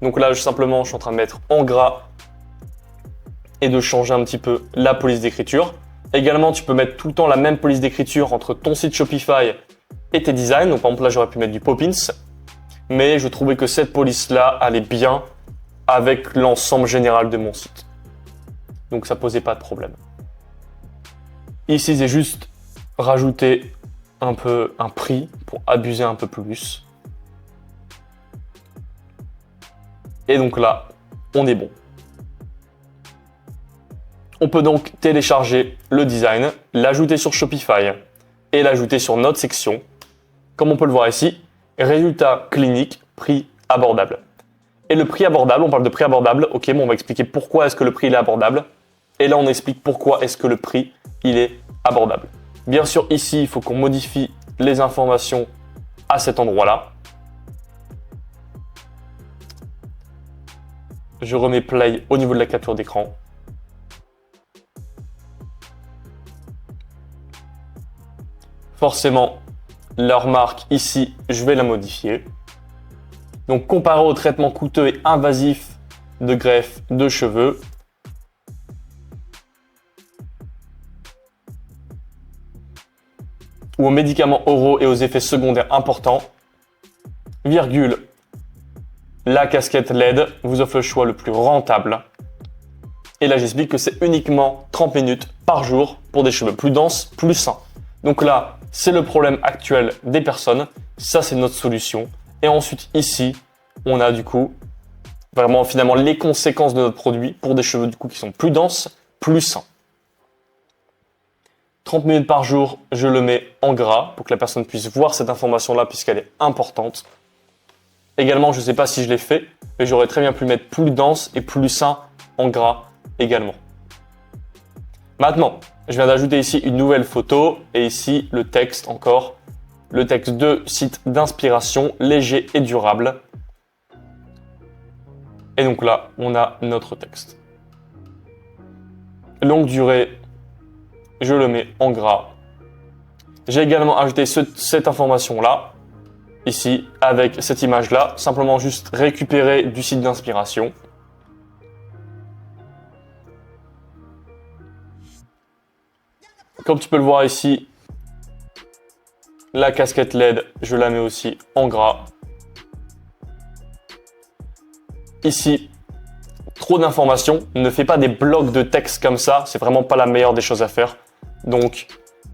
Speaker 1: Donc là, simplement, je suis en train de mettre en gras et de changer un petit peu la police d'écriture. Également, tu peux mettre tout le temps la même police d'écriture entre ton site Shopify et tes designs. Donc par exemple là, j'aurais pu mettre du Poppins. Mais je trouvais que cette police-là allait bien avec l'ensemble général de mon site. Donc ça posait pas de problème. Ici, c'est juste rajouter un peu un prix pour abuser un peu plus. Et donc là, on est bon. On peut donc télécharger le design, l'ajouter sur Shopify et l'ajouter sur notre section. Comme on peut le voir ici, résultat clinique, prix abordable. Et le prix abordable, on parle de prix abordable, ok, bon, on va expliquer pourquoi est-ce que le prix il est abordable. Et là, on explique pourquoi est-ce que le prix il est abordable. Bien sûr, ici, il faut qu'on modifie les informations à cet endroit-là. Je remets play au niveau de la capture d'écran. Forcément, leur marque ici, je vais la modifier. Donc, comparé au traitement coûteux et invasif de greffe de cheveux, ou aux médicaments oraux et aux effets secondaires importants, virgule, la casquette LED vous offre le choix le plus rentable. Et là, j'explique que c'est uniquement 30 minutes par jour pour des cheveux plus denses, plus sains. Donc là, c'est le problème actuel des personnes. Ça, c'est notre solution. Et ensuite, ici, on a du coup vraiment finalement les conséquences de notre produit pour des cheveux du coup qui sont plus denses, plus sains. 30 minutes par jour, je le mets en gras pour que la personne puisse voir cette information-là puisqu'elle est importante. Également, je ne sais pas si je l'ai fait, mais j'aurais très bien pu mettre plus dense et plus sain en gras également. Maintenant, je viens d'ajouter ici une nouvelle photo et ici le texte encore. Le texte de site d'inspiration léger et durable. Et donc là, on a notre texte. Longue durée, je le mets en gras. J'ai également ajouté cette information-là, ici, avec cette image-là, simplement juste récupérer du site d'inspiration. Comme tu peux le voir ici, la casquette LED, je la mets aussi en gras. Ici, trop d'informations. Ne fais pas des blocs de texte comme ça. C'est vraiment pas la meilleure des choses à faire. Donc,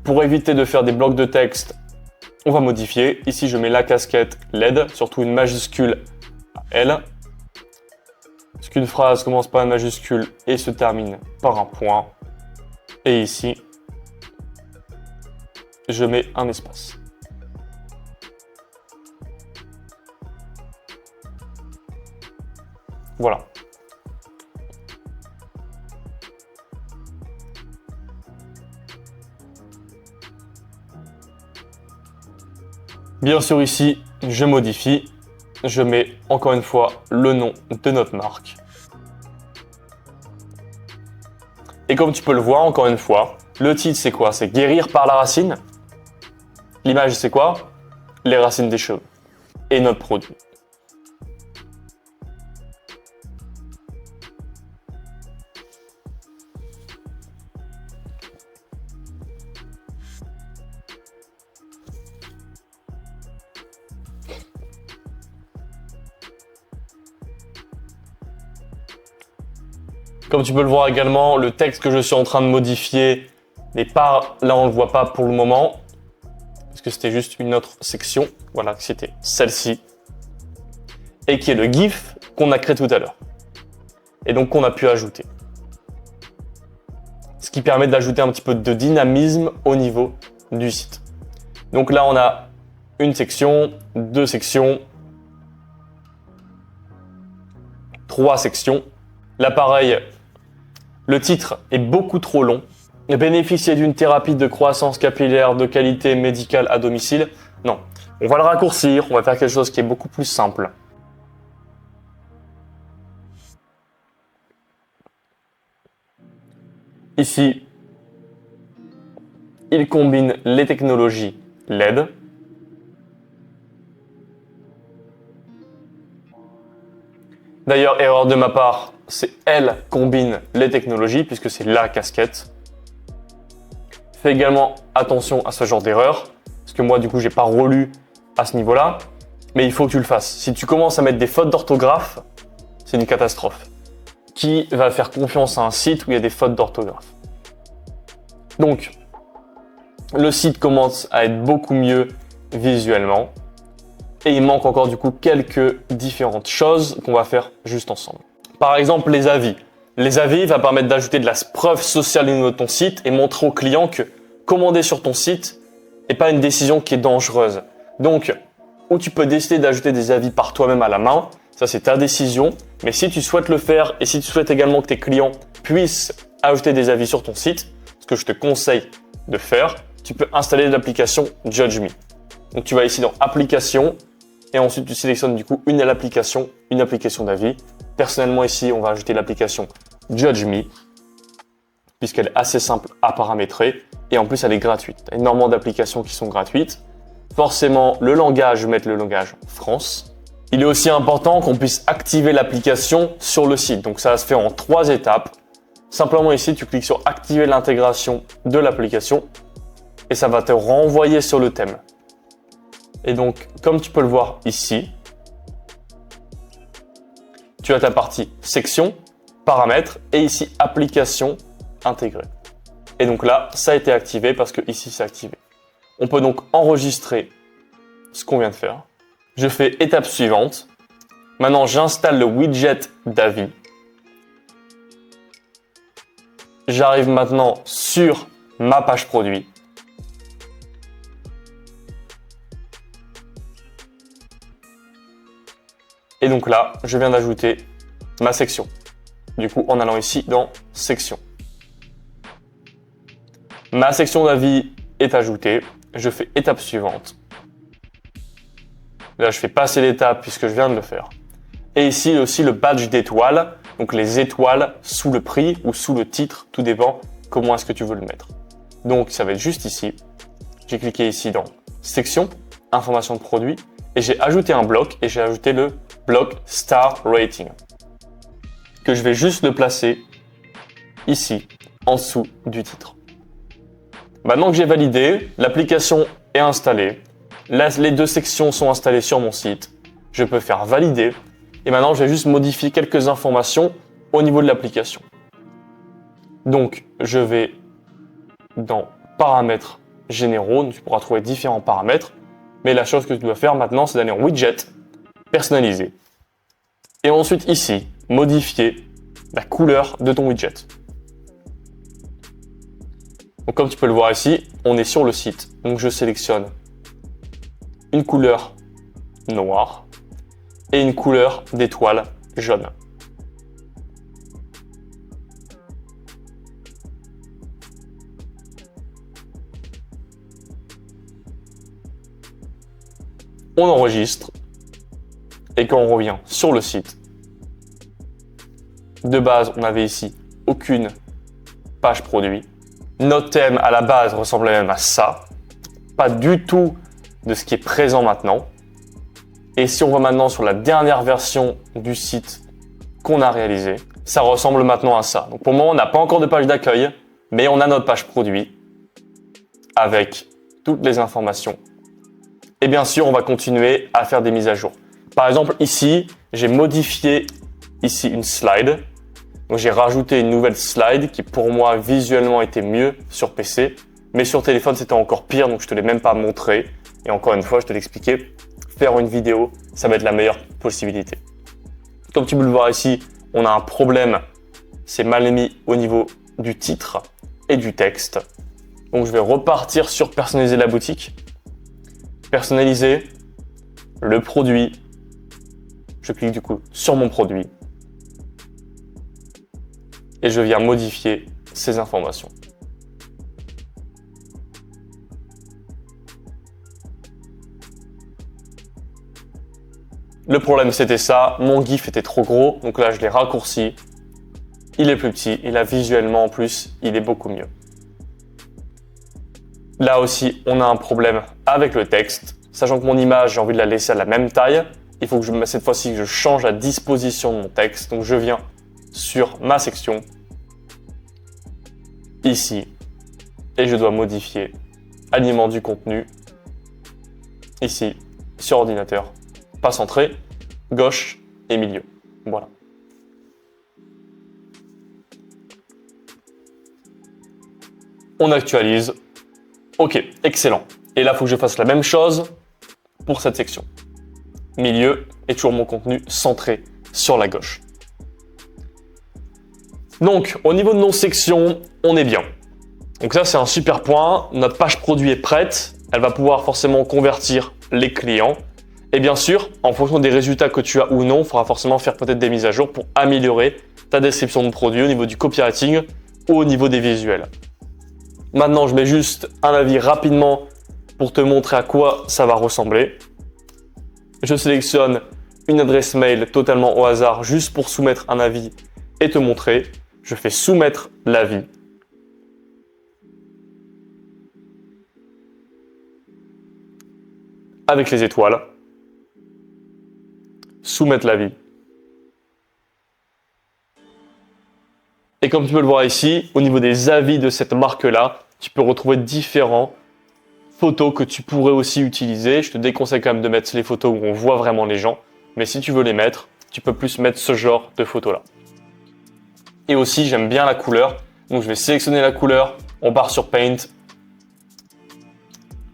Speaker 1: pour éviter de faire des blocs de texte, on va modifier. Ici, je mets la casquette LED, surtout une majuscule L. Parce qu'une phrase commence par une majuscule et se termine par un point. Et ici, je mets un espace. Voilà. Bien sûr, ici, je modifie. Je mets encore une fois le nom de notre marque. Et comme tu peux le voir, encore une fois, le titre c'est quoi? C'est guérir par la racine. L'image c'est quoi? Les racines des cheveux. Et notre produit. Comme tu peux le voir également, le texte que je suis en train de modifier n'est pas, là on ne le voit pas pour le moment, parce que c'était juste une autre section, voilà, c'était celle-ci, et qui est le GIF qu'on a créé tout à l'heure, et donc qu'on a pu ajouter. Ce qui permet d'ajouter un petit peu de dynamisme au niveau du site. Donc là on a une section, deux sections, trois sections. Là pareil, le titre est beaucoup trop long. Bénéficier d'une thérapie de croissance capillaire de qualité médicale à domicile. Non, on va le raccourcir, on va faire quelque chose qui est beaucoup plus simple. Ici, il combine les technologies LED. D'ailleurs, erreur de ma part, c'est elle combine les technologies puisque c'est la casquette. Fais également attention à ce genre d'erreur parce que moi du coup j'ai pas relu à ce niveau-là, mais il faut que tu le fasses. Si tu commences à mettre des fautes d'orthographe, c'est une catastrophe. Qui va faire confiance à un site où il y a des fautes d'orthographe? Donc, le site commence à être beaucoup mieux visuellement et il manque encore du coup quelques différentes choses qu'on va faire juste ensemble. Par exemple, les avis. Les avis vont permettre d'ajouter de la preuve sociale au niveau de ton site et montrer aux clients que commander sur ton site n'est pas une décision qui est dangereuse. Donc, ou tu peux décider d'ajouter des avis par toi-même à la main, ça c'est ta décision, mais si tu souhaites le faire et si tu souhaites également que tes clients puissent ajouter des avis sur ton site, ce que je te conseille de faire, tu peux installer l'application Judge Me. Donc tu vas ici dans Application et ensuite tu sélectionnes du coup une application d'avis. Personnellement ici, on va ajouter l'application Judge Me puisqu'elle est assez simple à paramétrer et en plus elle est gratuite. Il y a énormément d'applications qui sont gratuites. Forcément, le langage, je vais mettre le langage France. Il est aussi important qu'on puisse activer l'application sur le site. Donc ça va se faire en 3 étapes. Simplement ici, tu cliques sur activer l'intégration de l'application et ça va te renvoyer sur le thème. Et donc, comme tu peux le voir ici, tu as ta partie section, paramètres et ici application intégrée. Et donc là, ça a été activé parce que ici c'est activé. On peut donc enregistrer ce qu'on vient de faire. Je fais étape suivante. Maintenant, j'installe le widget d'avis. J'arrive maintenant sur ma page produit. Et donc là, je viens d'ajouter ma section. Du coup, en allant ici dans section. Ma section d'avis est ajoutée. Je fais étape suivante. Là, je fais passer l'étape puisque je viens de le faire. Et ici aussi le badge d'étoile donc les étoiles sous le prix ou sous le titre, tout dépend comment est-ce que tu veux le mettre. Donc ça va être juste ici. J'ai cliqué ici dans section, information de produit, et j'ai ajouté un bloc et j'ai ajouté le bloc Star Rating, que je vais juste le placer ici, en dessous du titre. Maintenant que j'ai validé, l'application est installée, les deux sections sont installées sur mon site, je peux faire valider, et maintenant je vais juste modifier quelques informations au niveau de l'application. Donc je vais dans paramètres généraux, tu pourras trouver différents paramètres, mais la chose que tu dois faire maintenant, c'est d'aller en widget, personnaliser, et ensuite ici, modifier la couleur de ton widget. Donc comme tu peux le voir ici, on est sur le site. Donc je sélectionne une couleur noire et une couleur d'étoile jaune. On enregistre et quand on revient sur le site, de base on avait ici aucune page produit. Notre thème à la base ressemblait même à ça, pas du tout de ce qui est présent maintenant. Et si on va maintenant sur la dernière version du site qu'on a réalisé, ça ressemble maintenant à ça. Donc pour le moment, on n'a pas encore de page d'accueil, mais on a notre page produit avec toutes les informations. Et bien sûr, on va continuer à faire des mises à jour. Par exemple, ici, j'ai modifié ici une slide. Donc j'ai rajouté une nouvelle slide qui pour moi visuellement était mieux sur PC, mais sur téléphone c'était encore pire, donc je te l'ai même pas montré. Et encore une fois, je te l'ai expliqué, faire une vidéo, ça va être la meilleure possibilité. Comme tu peux le voir ici, on a un problème, c'est mal mis au niveau du titre et du texte. Donc je vais repartir sur personnaliser la boutique, personnaliser le produit, je clique du coup sur mon produit. Et je viens modifier ces informations. Le problème c'était ça, mon GIF était trop gros, donc là je l'ai raccourci. Il est plus petit et là visuellement en plus, il est beaucoup mieux. Là aussi, on a un problème avec le texte. Sachant que mon image, j'ai envie de la laisser à la même taille, il faut que cette fois-ci je change la disposition de mon texte. Donc je viens sur ma section, ici, et je dois modifier alignement du contenu, ici, sur ordinateur, pas centré, gauche et milieu. Voilà. On actualise. Ok, excellent. Et là, il faut que je fasse la même chose pour cette section. Milieu et toujours mon contenu centré sur la gauche. Donc, au niveau de nos sections, on est bien. Donc ça, c'est un super point. Notre page produit est prête. Elle va pouvoir forcément convertir les clients. Et bien sûr, en fonction des résultats que tu as ou non, il faudra forcément faire peut-être des mises à jour pour améliorer ta description de produit au niveau du copywriting ou au niveau des visuels. Maintenant, je mets juste un avis rapidement pour te montrer à quoi ça va ressembler. Je sélectionne une adresse mail totalement au hasard juste pour soumettre un avis et te montrer. Je fais soumettre l'avis. Avec les étoiles. Soumettre l'avis. Et comme tu peux le voir ici, au niveau des avis de cette marque-là, tu peux retrouver différentes photos que tu pourrais aussi utiliser. Je te déconseille quand même de mettre les photos où on voit vraiment les gens. Mais si tu veux les mettre, tu peux plus mettre ce genre de photos-là. Et aussi, j'aime bien la couleur. Donc, je vais sélectionner la couleur. On part sur Paint.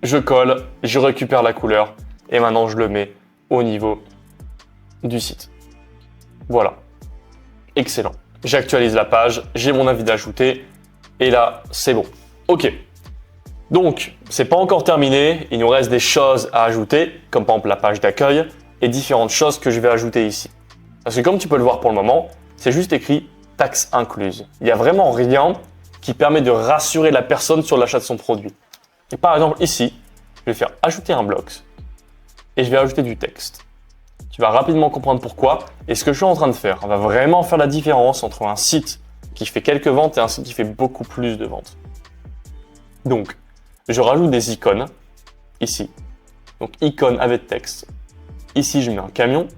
Speaker 1: Je colle, je récupère la couleur. Et maintenant, je le mets au niveau du site. Voilà. Excellent. J'actualise la page. J'ai mon avis d'ajouter. Et là, c'est bon. OK. Donc, c'est pas encore terminé. Il nous reste des choses à ajouter, comme par exemple la page d'accueil et différentes choses que je vais ajouter ici. Parce que comme tu peux le voir pour le moment, c'est juste écrit taxe incluse. Il n'y a vraiment rien qui permet de rassurer la personne sur l'achat de son produit. Et par exemple, ici, je vais faire ajouter un bloc et je vais ajouter du texte. Tu vas rapidement comprendre pourquoi. Et ce que je suis en train de faire va vraiment faire la différence entre un site qui fait quelques ventes et un site qui fait beaucoup plus de ventes. Donc, je rajoute des icônes ici. Donc, icône avec texte. Ici, je mets un camion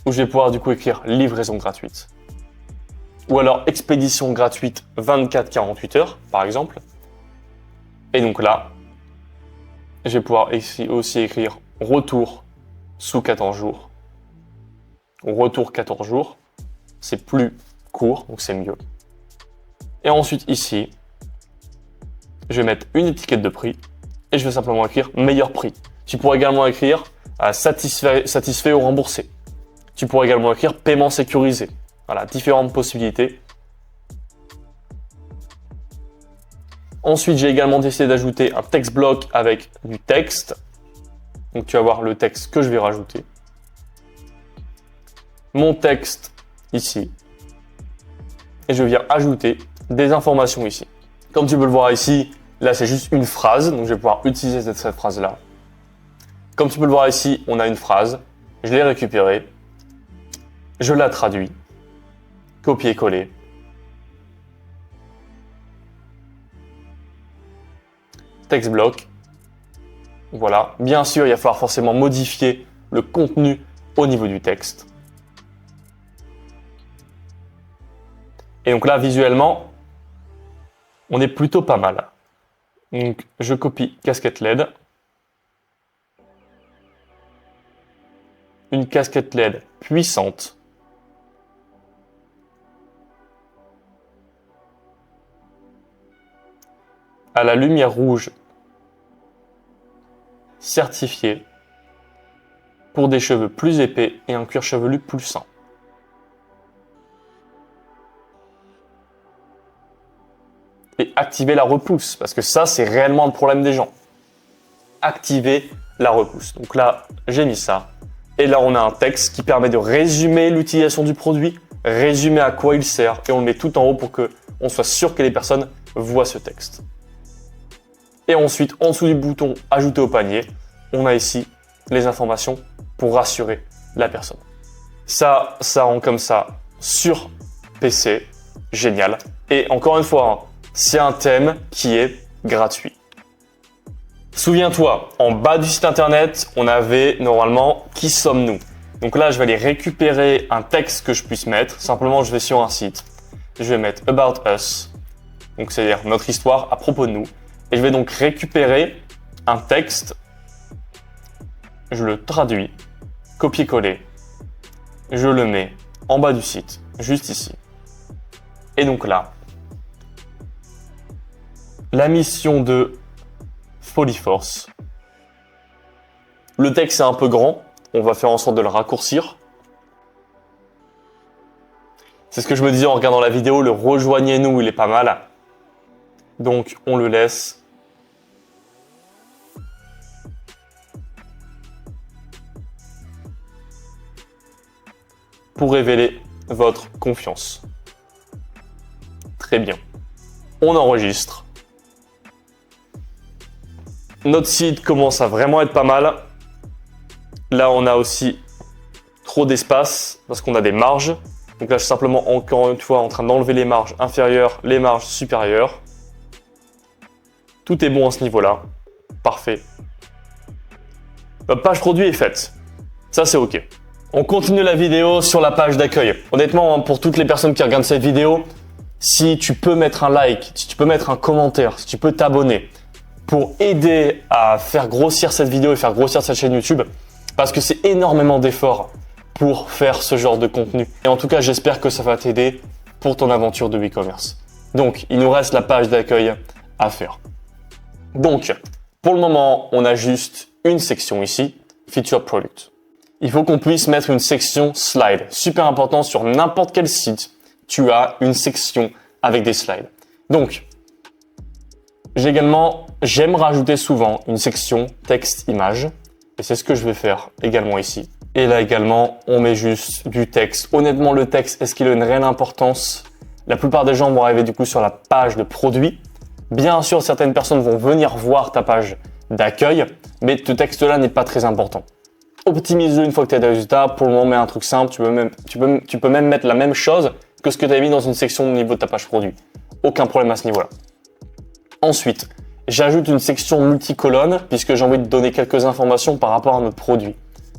Speaker 1: où je vais pouvoir du coup écrire livraison gratuite. Ou alors expédition gratuite 24-48 heures, par exemple. Et donc là, je vais pouvoir aussi écrire retour sous 14 jours. Retour 14 jours, c'est plus court, donc c'est mieux. Et ensuite ici, je vais mettre une étiquette de prix et je vais simplement écrire meilleur prix. Tu pourrais également écrire satisfait ou remboursé. Tu pourrais également écrire paiement sécurisé. Voilà, différentes possibilités. Ensuite, j'ai également décidé d'ajouter un text block avec du texte. Donc, tu vas voir le texte que je vais rajouter. Mon texte ici. Et je viens ajouter des informations ici. Comme tu peux le voir ici, là, c'est juste une phrase. Donc, je vais pouvoir utiliser cette phrase-là. Comme tu peux le voir ici, on a une phrase. Je l'ai récupérée. Je la traduis. Copier-coller. Text block. Voilà. Bien sûr, il va falloir forcément modifier le contenu au niveau du texte. Et donc là, visuellement, on est plutôt pas mal. Donc, je copie casquette LED. Une casquette LED puissante. À la lumière rouge certifiée pour des cheveux plus épais et un cuir chevelu plus sain. Et activer la repousse, parce que ça, c'est réellement le problème des gens. Activer la repousse. Donc là, j'ai mis ça. Et là, on a un texte qui permet de résumer l'utilisation du produit, résumer à quoi il sert, et on le met tout en haut pour qu'on soit sûr que les personnes voient ce texte. Et ensuite, en dessous du bouton « Ajouter au panier », on a ici les informations pour rassurer la personne. Ça rend comme ça sur PC. Génial. Et encore une fois, c'est un thème qui est gratuit. Souviens-toi, en bas du site internet, on avait normalement « Qui sommes-nous » Donc là, je vais aller récupérer un texte que je puisse mettre. Simplement, je vais sur un site. Je vais mettre « About Us », donc c'est-à-dire notre histoire à propos de nous. Et je vais donc récupérer un texte, je le traduis, copier-coller, je le mets en bas du site, juste ici. Et donc là, la mission de Foliforce. Le texte est un peu grand, on va faire en sorte de le raccourcir. C'est ce que je me disais en regardant la vidéo, le rejoignez-nous, il est pas mal. Donc on le laisse. Pour révéler votre confiance. Très bien. On enregistre. Notre site commence à vraiment être pas mal. Là, on a aussi trop d'espace parce qu'on a des marges. Donc là, je suis simplement encore une fois en train d'enlever les marges inférieures, les marges supérieures. Tout est bon à ce niveau-là. Parfait. Notre page produit est faite. Ça, c'est OK. On continue la vidéo sur la page d'accueil. Honnêtement, pour toutes les personnes qui regardent cette vidéo, si tu peux mettre un like, si tu peux mettre un commentaire, si tu peux t'abonner pour aider à faire grossir cette vidéo et faire grossir cette chaîne YouTube, parce que c'est énormément d'efforts pour faire ce genre de contenu. Et en tout cas, j'espère que ça va t'aider pour ton aventure de e-commerce. Donc, il nous reste la page d'accueil à faire. Donc, pour le moment, on a juste une section ici, Featured Product. Il faut qu'on puisse mettre une section slide. Super important, sur n'importe quel site, tu as une section avec des slides. Donc, j'aime rajouter souvent une section texte-image. Et c'est ce que je vais faire également ici. Et là également, on met juste du texte. Honnêtement, le texte, est-ce qu'il a une réelle importance? La plupart des gens vont arriver du coup sur la page de produit. Bien sûr, certaines personnes vont venir voir ta page d'accueil, mais ce texte-là n'est pas très important. optimise-le une fois que tu as des résultats. Pour le moment, mets un truc simple. Tu peux même mettre la même chose que ce que tu avais mis dans une section au niveau de ta page produit. Aucun problème à ce niveau-là. Ensuite, j'ajoute une section multicolonne puisque j'ai envie de donner quelques informations par rapport à notre produit.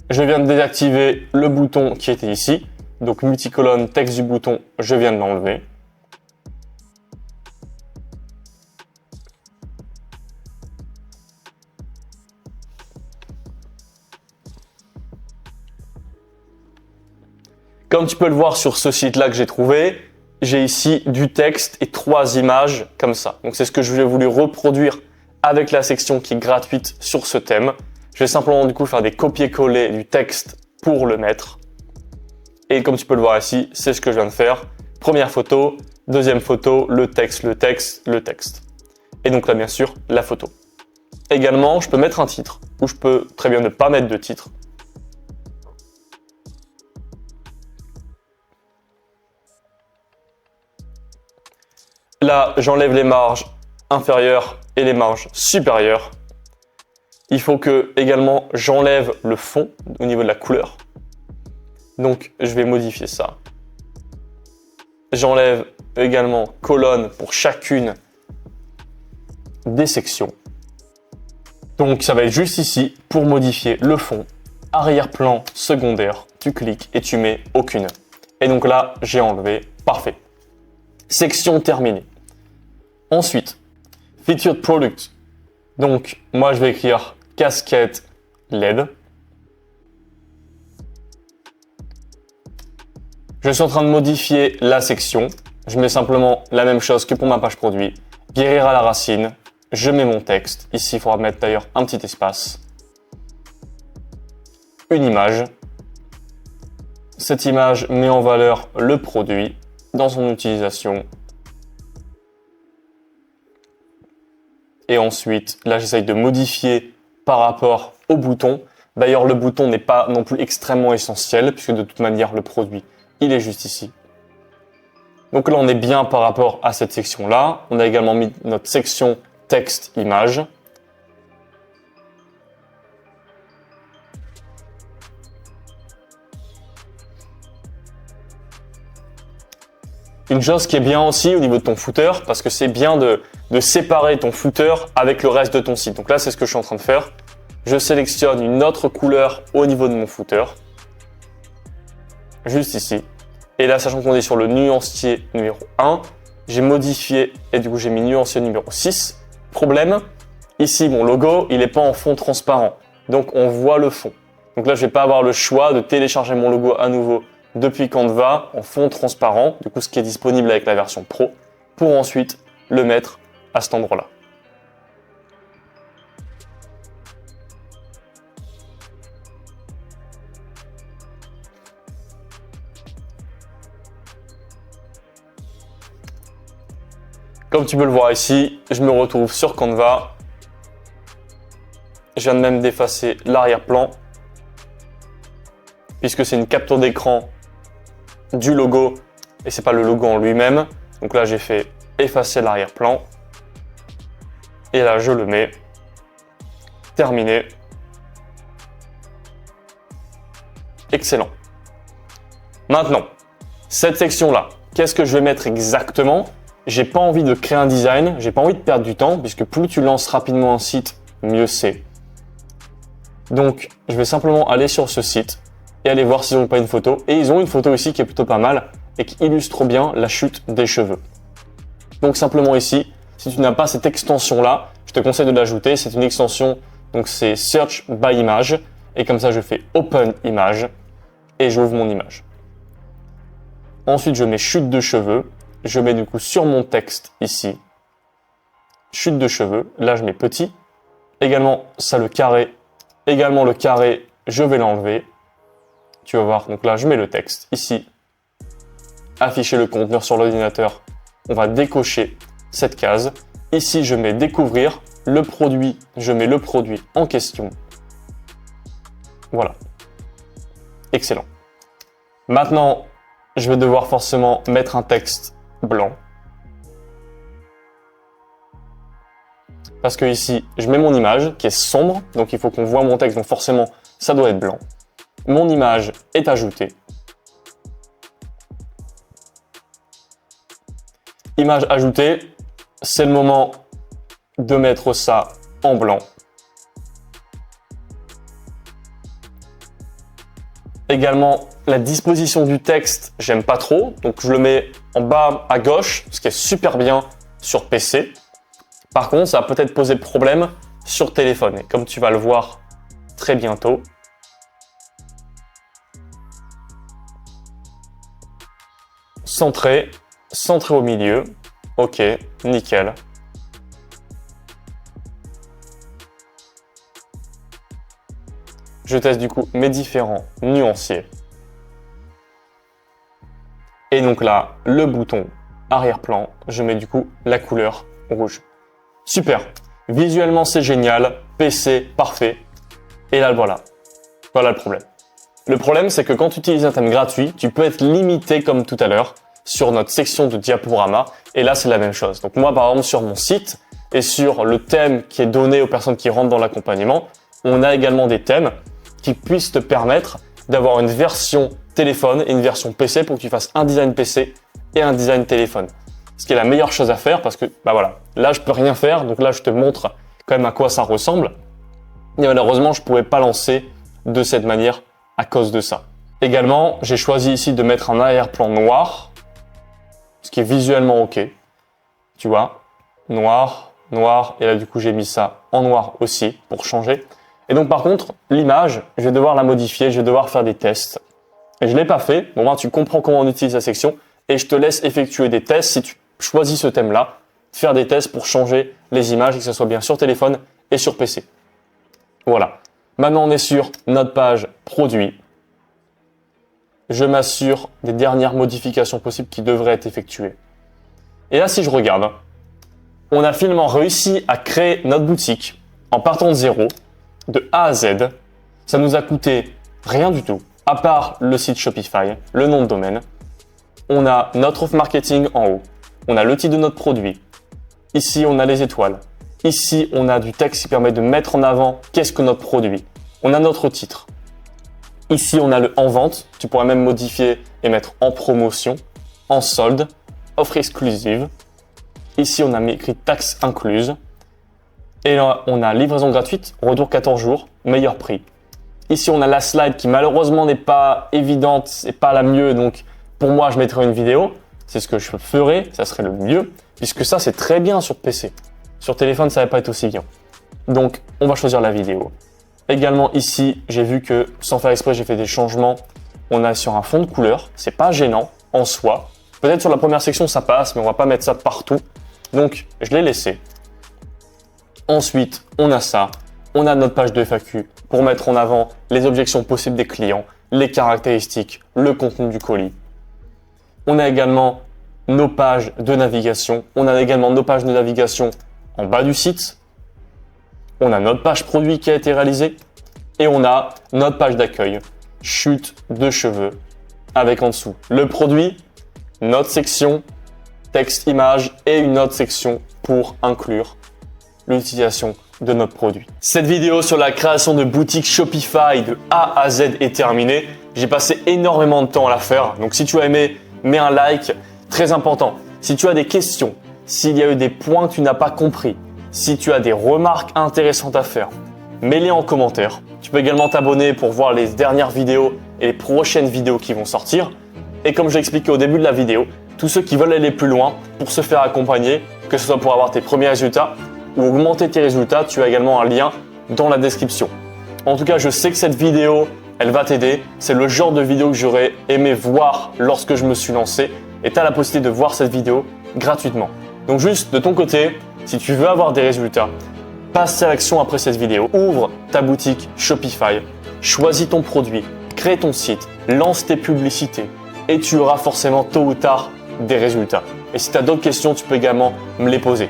Speaker 1: Je viens de désactiver le bouton qui était ici. Donc multicolonne, texte du bouton, je viens de l'enlever. Comme tu peux le voir sur ce site-là que j'ai trouvé, j'ai ici du texte et 3 images comme ça. Donc c'est ce que je voulais reproduire avec la section qui est gratuite sur ce thème. Je vais simplement du coup faire des copier-coller du texte pour le mettre. Et comme tu peux le voir ici, c'est ce que je viens de faire. Première photo, deuxième photo, le texte, le texte, le texte. Et donc là bien sûr, la photo. Également, je peux mettre un titre, ou je peux très bien ne pas mettre de titre. Là, j'enlève les marges inférieures et les marges supérieures. Il faut que également j'enlève le fond au niveau de la couleur. Donc, je vais modifier ça. J'enlève également colonne pour chacune des sections. Donc, ça va être juste ici pour modifier le fond. Arrière-plan secondaire, tu cliques et tu mets aucune. Et donc là, j'ai enlevé. Parfait. Section terminée. Ensuite, Featured Product. Donc, moi, je vais écrire casquette LED. Je suis en train de modifier la section. Je mets simplement la même chose que pour ma page produit. Guérir à la racine. Je mets mon texte. Ici, il faudra mettre d'ailleurs un petit espace. Une image. Cette image met en valeur le produit dans son utilisation. Et ensuite, là, j'essaye de modifier par rapport au bouton. D'ailleurs, le bouton n'est pas non plus extrêmement essentiel, puisque de toute manière, le produit, il est juste ici. Donc là, on est bien par rapport à cette section-là. On a également mis notre section texte-image. Une chose qui est bien aussi au niveau de ton footer, parce que c'est bien de séparer ton footer avec le reste de ton site. Donc là, c'est ce que je suis en train de faire. Je sélectionne une autre couleur au niveau de mon footer. Juste ici. Et là, sachant qu'on est sur le nuancier numéro 1, j'ai modifié et du coup, j'ai mis nuancier numéro 6. Problème, ici, mon logo, il n'est pas en fond transparent. Donc, on voit le fond. Donc là, je vais pas avoir le choix de télécharger mon logo à nouveau depuis Canva en fond transparent, du coup ce qui est disponible avec la version Pro, pour ensuite le mettre à cet endroit-là. Comme tu peux le voir ici, je me retrouve sur Canva. Je viens de même d'effacer l'arrière-plan, puisque c'est une capture d'écran du logo et c'est pas le logo en lui-même. Donc là, j'ai fait effacer l'arrière-plan et là, je le mets. Terminé. Excellent. Maintenant, cette section-là, qu'est-ce que je vais mettre exactement? J'ai pas envie de créer un design, j'ai pas envie de perdre du temps, puisque plus tu lances rapidement un site, mieux c'est. Donc, je vais simplement aller sur ce site et aller voir s'ils n'ont pas une photo. Et ils ont une photo ici qui est plutôt pas mal et qui illustre bien la chute des cheveux. Donc simplement ici, si tu n'as pas cette extension-là, je te conseille de l'ajouter. C'est une extension, donc c'est Search by Image. Et comme ça, je fais Open Image et j'ouvre mon image. Ensuite, je mets chute de cheveux. Je mets du coup sur mon texte ici, chute de cheveux. Là, je mets petit. Également, ça le carré. Également le carré, je vais l'enlever. Tu vas voir, donc là, je mets le texte ici. Afficher le conteneur sur l'ordinateur. On va décocher cette case. Ici, je mets découvrir le produit. Je mets le produit en question. Voilà. Excellent. Maintenant, je vais devoir forcément mettre un texte blanc. Parce que ici, je mets mon image qui est sombre. Donc, il faut qu'on voit mon texte. Donc, forcément, ça doit être blanc. mon image est ajoutée. Image ajoutée, c'est le moment de mettre ça en blanc. Également, la disposition du texte, j'aime pas trop, donc je le mets en bas à gauche, ce qui est super bien sur PC. Par contre, ça va peut-être poser problème sur téléphone, et comme tu vas le voir très bientôt. Centré au milieu, ok, nickel. Je teste du coup mes différents nuanciers. Et donc là, le bouton arrière-plan, je mets du coup la couleur rouge. Super. Visuellement, c'est génial. PC, parfait. Et là, voilà. Voilà le problème. Le problème, c'est que quand tu utilises un thème gratuit, tu peux être limité comme tout à l'heure sur notre section de diaporama. Et là, c'est la même chose. Donc moi, par exemple, sur mon site et sur le thème qui est donné aux personnes qui rentrent dans l'accompagnement, on a également des thèmes qui puissent te permettre d'avoir une version téléphone et une version PC pour que tu fasses un design PC et un design téléphone. Ce qui est la meilleure chose à faire parce que, bah voilà, là je peux rien faire, donc là je te montre quand même à quoi ça ressemble. Et malheureusement, je pouvais pas lancer de cette manière à cause de ça. Également, j'ai choisi ici de mettre un arrière-plan noir, ce qui est visuellement ok. Tu vois, noir, noir, et là du coup j'ai mis ça en noir aussi pour changer. Et donc par contre, l'image, je vais devoir la modifier, je vais devoir faire des tests. Et je ne l'ai pas fait, bon ben, tu comprends comment on utilise la section, et je te laisse effectuer des tests si tu choisis ce thème-là, faire des tests pour changer les images, et que ce soit bien sur téléphone et sur PC. Voilà. Maintenant on est sur notre page produit. Je m'assure des dernières modifications possibles qui devraient être effectuées. Et là si je regarde, on a finalement réussi à créer notre boutique en partant de zéro, de A à Z. Ça nous a coûté rien du tout, à part le site Shopify, le nom de domaine. On a notre offre marketing en haut. On a le titre de notre produit. Ici, on a les étoiles. Ici, on a du texte qui permet de mettre en avant qu'est-ce que notre produit. On a notre titre. Ici, on a le en vente. Tu pourrais même modifier et mettre en promotion, en solde, offre exclusive. Ici, on a mis écrit taxes incluses. Et là, on a livraison gratuite, retour 14 jours, meilleur prix. Ici, on a la slide qui malheureusement n'est pas évidente, c'est pas la mieux. Donc, pour moi, je mettrai une vidéo. C'est ce que je ferai, ça serait le mieux. Puisque ça, c'est très bien sur PC. Sur téléphone, ça va pas être aussi bien. Donc, on va choisir la vidéo. Également, ici, j'ai vu que, sans faire exprès, j'ai fait des changements. On a sur un fond de couleur. C'est pas gênant en soi. Peut-être sur la première section, ça passe, mais on va pas mettre ça partout. Donc, je l'ai laissé. Ensuite, on a ça. On a notre page de FAQ pour mettre en avant les objections possibles des clients, les caractéristiques, le contenu du colis. On a également nos pages de navigation. On a également nos pages de navigation en bas du site. On a notre page produit qui a été réalisée. Et on a notre page d'accueil, chute de cheveux, avec en dessous le produit, notre section, texte, image et une autre section pour inclure l'utilisation de notre produit. Cette vidéo sur la création de boutique Shopify de A à Z est terminée. J'ai passé énormément de temps à la faire. Donc si tu as aimé, mets un like. Très important. Si tu as des questions, s'il y a eu des points que tu n'as pas compris, si tu as des remarques intéressantes à faire, mets-les en commentaire. Tu peux également t'abonner pour voir les dernières vidéos et les prochaines vidéos qui vont sortir. Et comme je l'ai expliqué au début de la vidéo, tous ceux qui veulent aller plus loin pour se faire accompagner, que ce soit pour avoir tes premiers résultats ou augmenter tes résultats, tu as également un lien dans la description. En tout cas, je sais que cette vidéo, elle va t'aider. C'est le genre de vidéo que j'aurais aimé voir lorsque je me suis lancé. Et tu as la possibilité de voir cette vidéo gratuitement. Donc juste de ton côté, si tu veux avoir des résultats, passe à l'action après cette vidéo. Ouvre ta boutique Shopify, choisis ton produit, crée ton site, lance tes publicités et tu auras forcément tôt ou tard des résultats. Et si tu as d'autres questions, tu peux également me les poser.